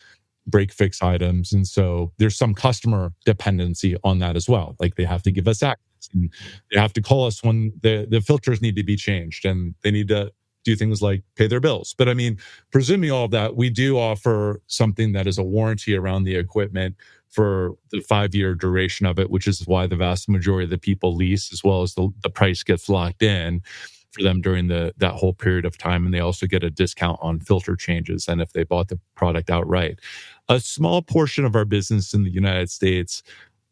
break fix items. And so there's some customer dependency on that as well. Like they have to give us access and they have to call us when the filters need to be changed, and they need to do things like pay their bills. But I mean, presuming all of that, we do offer something that is a warranty around the equipment for the 5-year duration of it, which is why the vast majority of the people lease, as well as the price gets locked in for them during that whole period of time. And they also get a discount on filter changes and if they bought the product outright. A small portion of our business in the United States,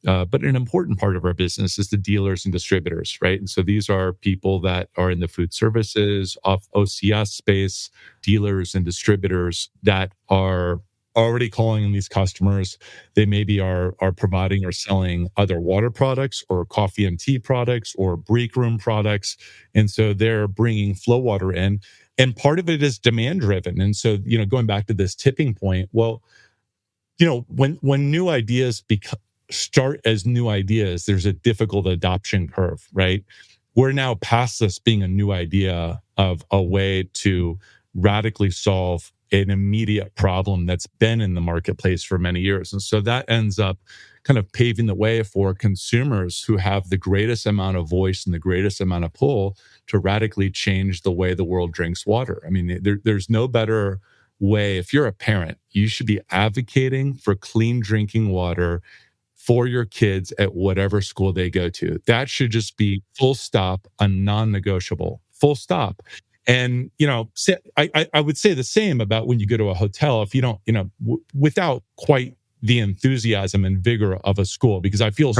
but an important part of our business, is the dealers and distributors, right? And so these are people that are in the food services, off OCS space, dealers and distributors that are already calling in these customers. They maybe are providing or selling other water products or coffee and tea products or break room products. And so they're bringing FloWater in. And part of it is demand driven. And so, going back to this tipping point, well, when new ideas start as new ideas, there's a difficult adoption curve, right? We're now past this being a new idea of a way to radically solve an immediate problem that's been in the marketplace for many years. And so that ends up kind of paving the way for consumers who have the greatest amount of voice and the greatest amount of pull to radically change the way the world drinks water. I mean, there's no better way. If you're a parent, you should be advocating for clean drinking water for your kids at whatever school they go to. That should just be full stop, a non-negotiable, full stop. And, I would say the same about when you go to a hotel, if you don't, without quite the enthusiasm and vigor of a school, because I feel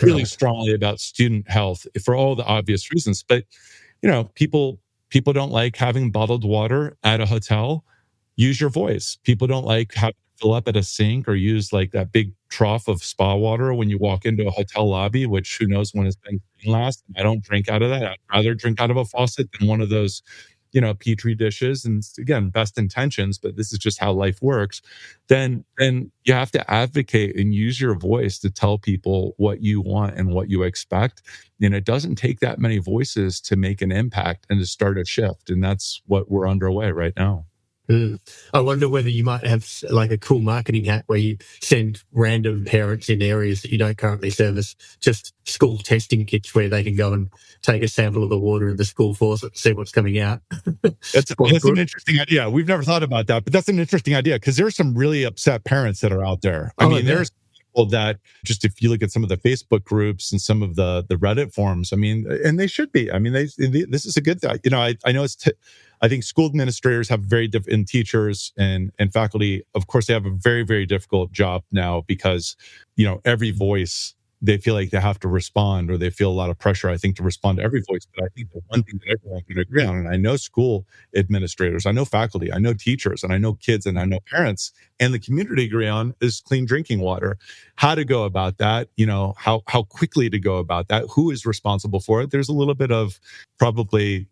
really strongly about student health for all the obvious reasons. But, people don't like having bottled water at a hotel. Use your voice. People don't like having to fill up at a sink or use like that big trough of spa water when you walk into a hotel lobby, which who knows when it's been clean last. I don't drink out of that. I'd rather drink out of a faucet than one of those, Petri dishes. And again, best intentions, but this is just how life works. Then you have to advocate and use your voice to tell people what you want and what you expect. And it doesn't take that many voices to make an impact and to start a shift. And that's what we're underway right now. I wonder whether you might have like a cool marketing hack where you send random parents in areas that you don't currently service just school testing kits where they can go and take a sample of the water in the school faucet and see what's coming out. That's an interesting idea. We've never thought about that, but that's an interesting idea because there's some really upset parents that are out there. I mean, there's people that just, if you look at some of the Facebook groups and some of the Reddit forums, I mean, and they should be. I mean, this is a good thing. I know I think school administrators have very different, teachers and faculty, of course, they have a very, very difficult job now because, every voice, they feel like they have to respond, or they feel a lot of pressure, I think, to respond to every voice. But I think the one thing that everyone can agree on, and I know school administrators, I know faculty, I know teachers, and I know kids, and I know parents, and the community agree on is clean drinking water. How to go about that, how quickly to go about that, who is responsible for it. There's a little bit of probably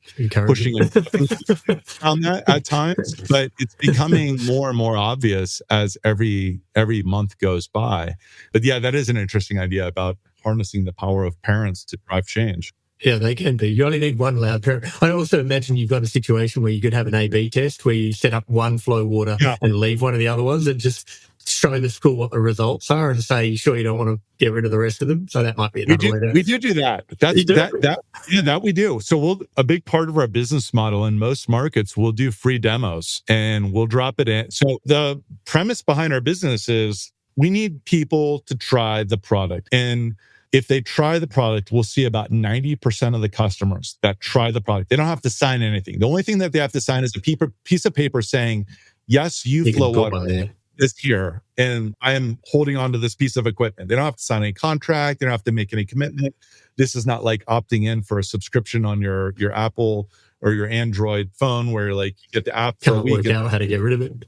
pushing on that at times, but it's becoming more and more obvious as every month goes by. But yeah, that is an interesting idea about harnessing the power of parents to drive change. Yeah, they can be. You only need one loud parent. I also imagine you've got a situation where you could have an A/B test where you set up one FloWater and leave one of the other ones and just show the school what the results are and say, sure, you don't want to get rid of the rest of them. So that might be another way to... We do that. That we do. So a big part of our business model in most markets, we'll do free demos and we'll drop it in. So the premise behind our business is we need people to try the product. And if they try the product, we'll see about 90% of the customers that try the product. They don't have to sign anything. The only thing that they have to sign is a piece of paper saying, yes, you FloWater is here, and I am holding on to this piece of equipment. They don't have to sign any contract. They don't have to make any commitment. This is not like opting in for a subscription on your Apple or your Android phone where like you get the app for a week. Can't work out how to get rid of it.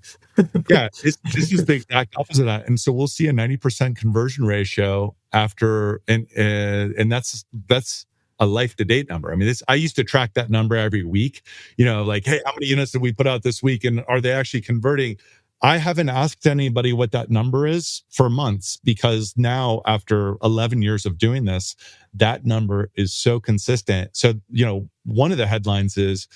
Yeah, this is the exact opposite of that. And so we'll see a 90% conversion ratio after, and that's a life to date number. I mean, I used to track that number every week, like, hey, how many units did we put out this week? And are they actually converting? I haven't asked anybody what that number is for months because now after 11 years of doing this, that number is so consistent. So, one of the headlines is,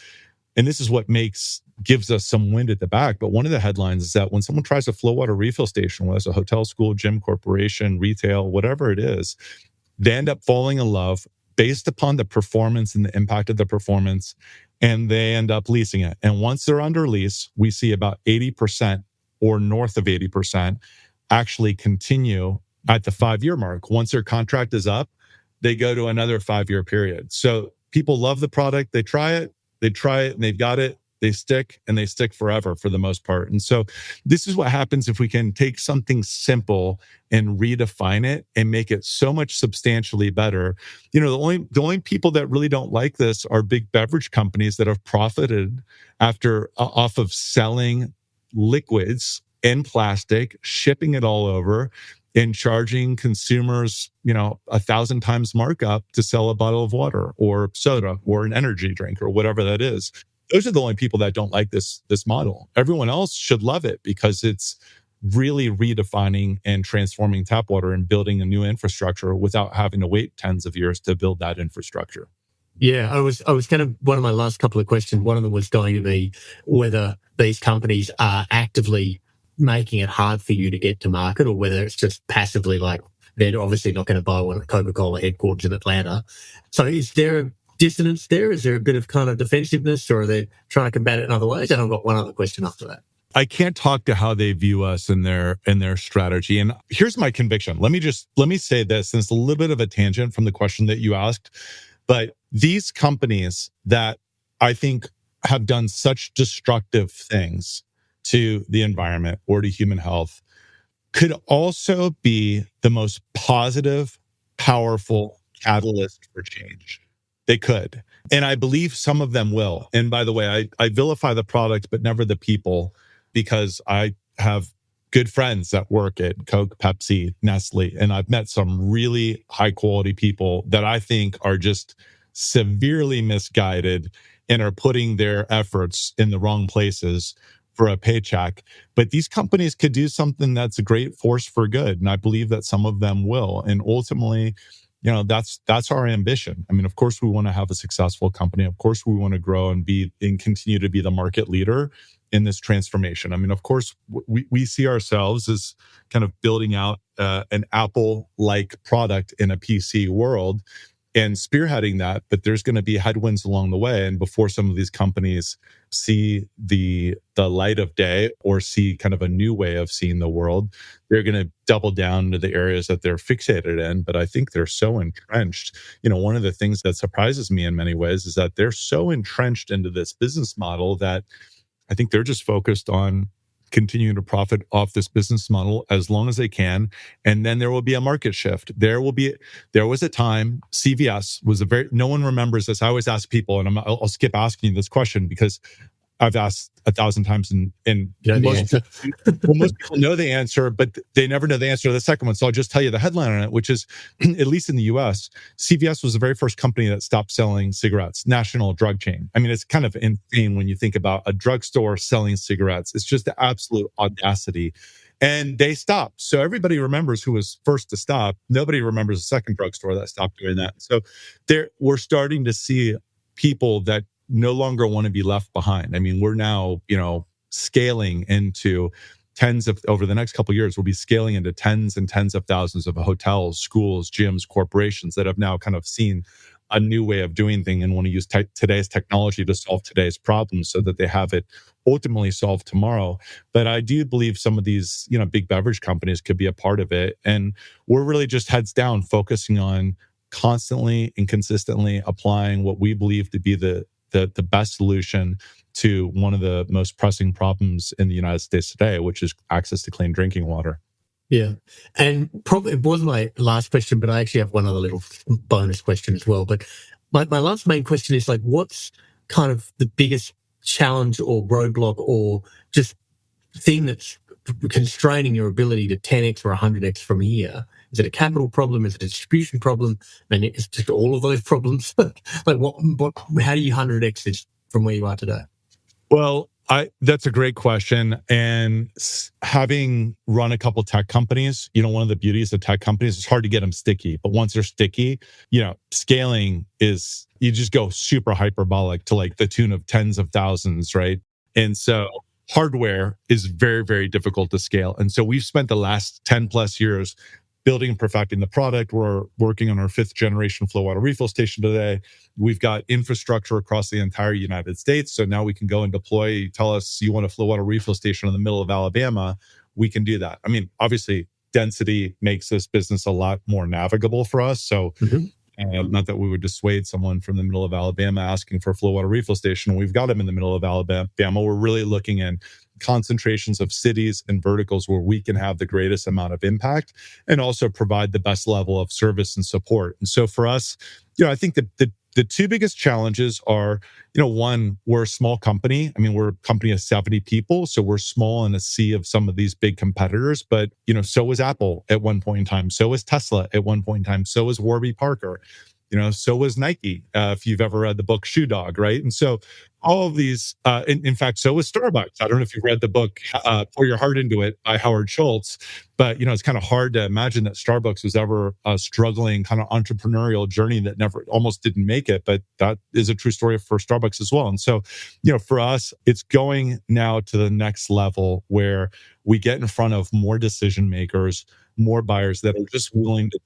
and this is what makes gives us some wind at the back. But one of the headlines is that when someone tries a FloWater refill station, whether it's a hotel, school, gym, corporation, retail, whatever it is, they end up falling in love based upon the performance and the impact of the performance, and they end up leasing it. And once they're under lease, we see about 80% or north of 80% actually continue at the 5-year mark. Once their contract is up, they go to another 5-year period. So people love the product. They try it, and they've got it. They stick, and they stick forever for the most part. And so this is what happens if we can take something simple and redefine it and make it so much substantially better. You know, the only people that really don't like this are big beverage companies that have profited off of selling liquids in plastic, shipping it all over, and charging consumers, 1,000 times markup to sell a bottle of water or soda or an energy drink or whatever that is. Those are the only people that don't like this model. Everyone else should love it because it's really redefining and transforming tap water and building a new infrastructure without having to wait tens of years to build that infrastructure. Yeah, I was kind of, one of my last couple of questions, one of them was going to be whether these companies are actively making it hard for you to get to market, or whether it's just passively, like they're obviously not going to buy one at Coca-Cola headquarters in Atlanta. So is there a dissonance there? Is there a bit of kind of defensiveness, or are they trying to combat it in other ways? And I've got one other question after that. I can't talk to how they view us in their strategy. And here's my conviction. Let me say this, and it's a little bit of a tangent from the question that you asked, but these companies that I think have done such destructive things to the environment or to human health could also be the most positive, powerful catalyst for change. They could. And I believe some of them will. And by the way, I vilify the product, but never the people, because I have good friends that work at Coke, Pepsi, Nestle, and I've met some really high quality people that I think are just severely misguided and are putting their efforts in the wrong places for a paycheck. But these companies could do something that's a great force for good. And I believe that some of them will. And ultimately, that's our ambition. I mean, of course, we want to have a successful company. Of course, we want to grow and continue to be the market leader in this transformation. I mean, of course, we see ourselves as kind of building out an Apple-like product in a PC world and spearheading that, but there's going to be headwinds along the way. And before some of these companies see the light of day or see kind of a new way of seeing the world, they're going to double down into the areas that they're fixated in. But I think they're so entrenched. One of the things that surprises me in many ways is that they're so entrenched into this business model that I think they're just focused on continuing to profit off this business model as long as they can. And then there will be a market shift. There was a time CVS was no one remembers this. I always ask people, and I'll skip asking you this question because I've asked 1,000 times and most people know the answer, but they never know the answer to the second one. So I'll just tell you the headline on it, which is, at least in the US, CVS was the very first company that stopped selling cigarettes, national drug chain. I mean, it's kind of insane when you think about a drugstore selling cigarettes. It's just the absolute audacity. And they stopped. So everybody remembers who was first to stop. Nobody remembers the second drugstore that stopped doing that. So we're starting to see people that no longer want to be left behind. I mean, we're now, scaling into over the next couple of years, we'll be scaling into tens and tens of thousands of hotels, schools, gyms, corporations that have now kind of seen a new way of doing things and want to use today's technology to solve today's problems so that they have it ultimately solved tomorrow. But I do believe some of these, big beverage companies could be a part of it. And we're really just heads down, focusing on constantly and consistently applying what we believe to be the best solution to one of the most pressing problems in the United States today, which is access to clean drinking water. Yeah. And probably it was my last question, but I actually have one other little bonus question as well. But my last main question is, like, what's kind of the biggest challenge or roadblock or just thing that's constraining your ability to 10x or 100x from here? Is it a capital problem? Is it a distribution problem? I mean, it's just all of those problems. Like, how do you 100x this from where you are today? Well, that's a great question. And having run a couple tech companies, one of the beauties of tech companies, it's hard to get them sticky. But once they're sticky, scaling is, you just go super hyperbolic to like the tune of tens of thousands, right? And so hardware is very, very difficult to scale. And so we've spent the last 10 plus years building and perfecting the product. We're working on our 5th generation FloWater refill station today. We've got infrastructure across the entire United States. So now we can go and deploy. You tell us you want a FloWater refill station in the middle of Alabama. We can do that. I mean, obviously, density makes this business a lot more navigable for us. So not that we would dissuade someone from the middle of Alabama asking for a FloWater refill station. We've got them in the middle of Alabama. We're really looking in concentrations of cities and verticals where we can have the greatest amount of impact and also provide the best level of service and support. And so for us, I think that the two biggest challenges are, one, we're a small company. I mean, we're a company of 70 people, so we're small in a sea of some of these big competitors. But, so was Apple at one point in time. So was Tesla at one point in time. So was Warby Parker. So was Nike, if you've ever read the book Shoe Dog, right? And so all of these, in fact, so was Starbucks. I don't know if you've read the book Pour Your Heart Into It by Howard Schultz, but, it's kind of hard to imagine that Starbucks was ever a struggling kind of entrepreneurial journey that never, almost didn't make it, but that is a true story for Starbucks as well. And so, for us, it's going now to the next level where we get in front of more decision makers, more buyers that are just willing to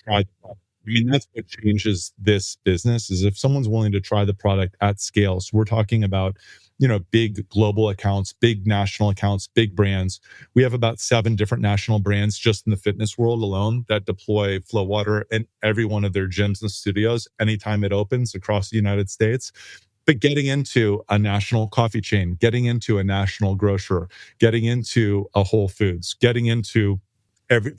try the product. I mean, that's what changes this business is if someone's willing to try the product at scale. So we're talking about, big global accounts, big national accounts, big brands. We have about 7 different national brands just in the fitness world alone that deploy FloWater in every one of their gyms and studios anytime it opens across the United States. But getting into a national coffee chain, getting into a national grocer, getting into a Whole Foods, getting into every,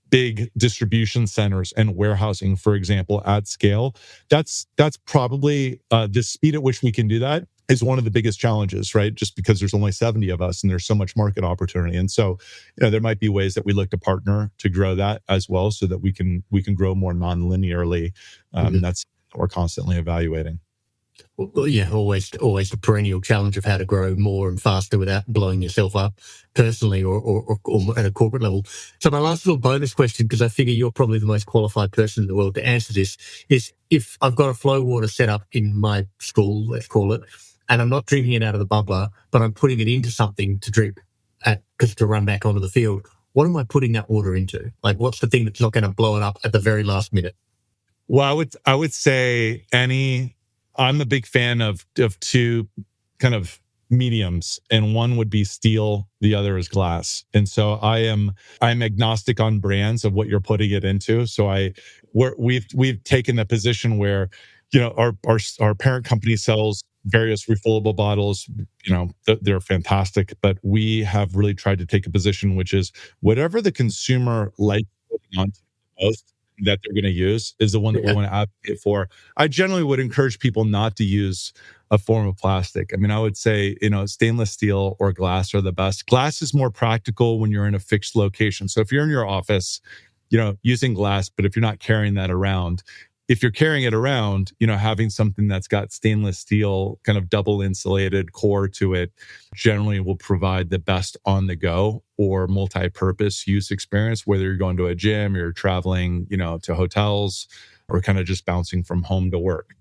big distribution centers and warehousing, for example, at scale. That's probably the speed at which we can do that is one of the biggest challenges, right? Just because there's only 70 of us and there's so much market opportunity. And so, there might be ways that we look to partner to grow that as well so that we can grow more non-linearly. That's what we're constantly evaluating. Well, yeah, always the perennial challenge of how to grow more and faster without blowing yourself up personally or at a corporate level. So my last little bonus question, because I figure you're probably the most qualified person in the world to answer this, is if I've got a FloWater set up in my school, let's call it, and I'm not drinking it out of the bubbler, but I'm putting it into something to drink to run back onto the field, what am I putting that water into? Like, what's the thing that's not going to blow it up at the very last minute? Well, I would say I'm a big fan of 2 kind of mediums, and one would be steel, the other is glass. And so I'm agnostic on brands of what you're putting it into. So we've taken a position where, our parent company sells various refillable bottles, they're fantastic, but we have really tried to take a position which is whatever the consumer likes putting on the most that they're going to use is the one that we want to advocate for. I generally would encourage people not to use a form of plastic. I mean, I would say, stainless steel or glass are the best. Glass is more practical when you're in a fixed location. So if you're in your office, using glass, but if you're not carrying that around, if you're carrying it around, having something that's got stainless steel kind of double insulated core to it generally will provide the best on the go or multi-purpose use experience, whether you're going to a gym, you're traveling, to hotels, or kind of just bouncing from home to work.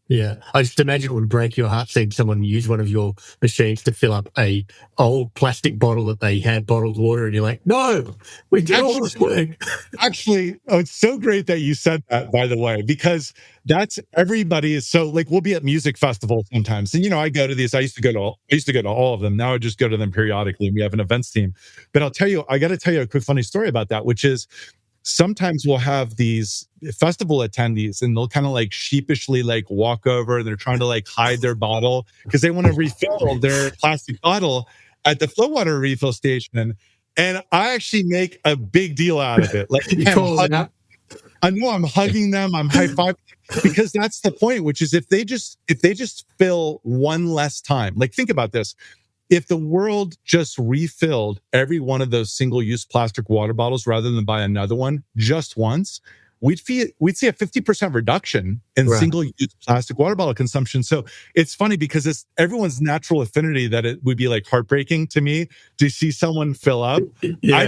Yeah, I just imagine it would break your heart seeing someone use one of your machines to fill up a old plastic bottle that they had bottled water, and you're like, no, we did all this work. Actually, it's so great that you said that, by the way, because that's everybody is so like, we'll be at music festivals sometimes. And, I go to these, I used to go to all of them. Now I just go to them periodically. We have an events team, but I got to tell you a quick funny story about that, which is, sometimes we'll have these festival attendees and they'll kind of like sheepishly like walk over and they're trying to like hide their bottle because they want to refill their plastic bottle at the FloWater refill station. And I actually make a big deal out of it. Like, I know I'm hugging them, I'm high-fiving, because that's the point, which is if they just fill one less time, like think about this. If the world just refilled every one of those single-use plastic water bottles rather than buy another one just once, we'd see a 50% reduction in single-use plastic water bottle consumption. So it's funny because it's everyone's natural affinity that it would be like heartbreaking to me to see someone fill up. Yeah.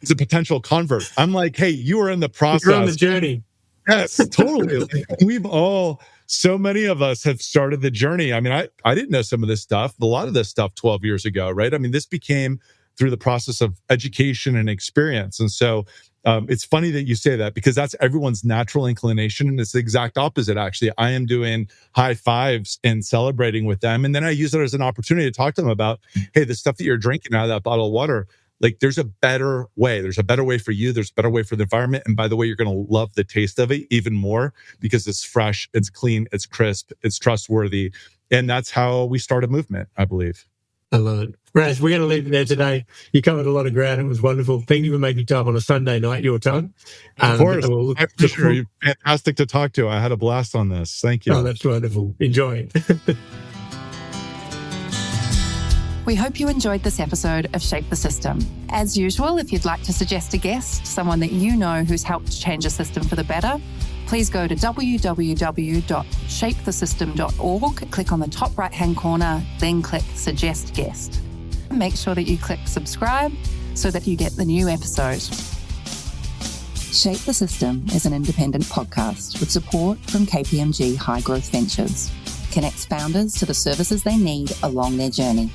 It's a potential convert. I'm like, hey, you are in the process. You're on the journey. Yes, totally. We've all so many of us have started the journey. I mean, I didn't know some of this stuff, a lot of this stuff 12 years ago, right? I mean, this became through the process of education and experience. And so it's funny that you say that, because that's everyone's natural inclination. And it's the exact opposite, actually. I am doing high fives and celebrating with them. And then I use it as an opportunity to talk to them about, hey, the stuff that you're drinking out of that bottle of water, like, there's a better way. There's a better way for you. There's a better way for the environment. And by the way, you're going to love the taste of it even more because it's fresh, it's clean, it's crisp, it's trustworthy. And that's how we start a movement, I believe. I love it. Raz, we're going to leave it there today. You covered a lot of ground. It was wonderful. Thank you for making time on a Sunday night, your time. Of course. I appreciate you. Fantastic to talk to. I had a blast on this. Thank you. Oh, that's wonderful. Enjoy it. We hope you enjoyed this episode of Shape the System. As usual, if you'd like to suggest a guest, someone that you know who's helped change a system for the better, please go to www.shapethesystem.org, click on the top right-hand corner, then click Suggest Guest. Make sure that you click subscribe so that you get the new episode. Shape the System is an independent podcast with support from KPMG High Growth Ventures. Connects founders to the services they need along their journey.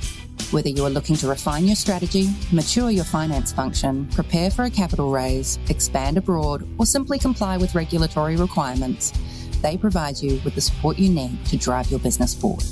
Whether you are looking to refine your strategy, mature your finance function, prepare for a capital raise, expand abroad, or simply comply with regulatory requirements, they provide you with the support you need to drive your business forward.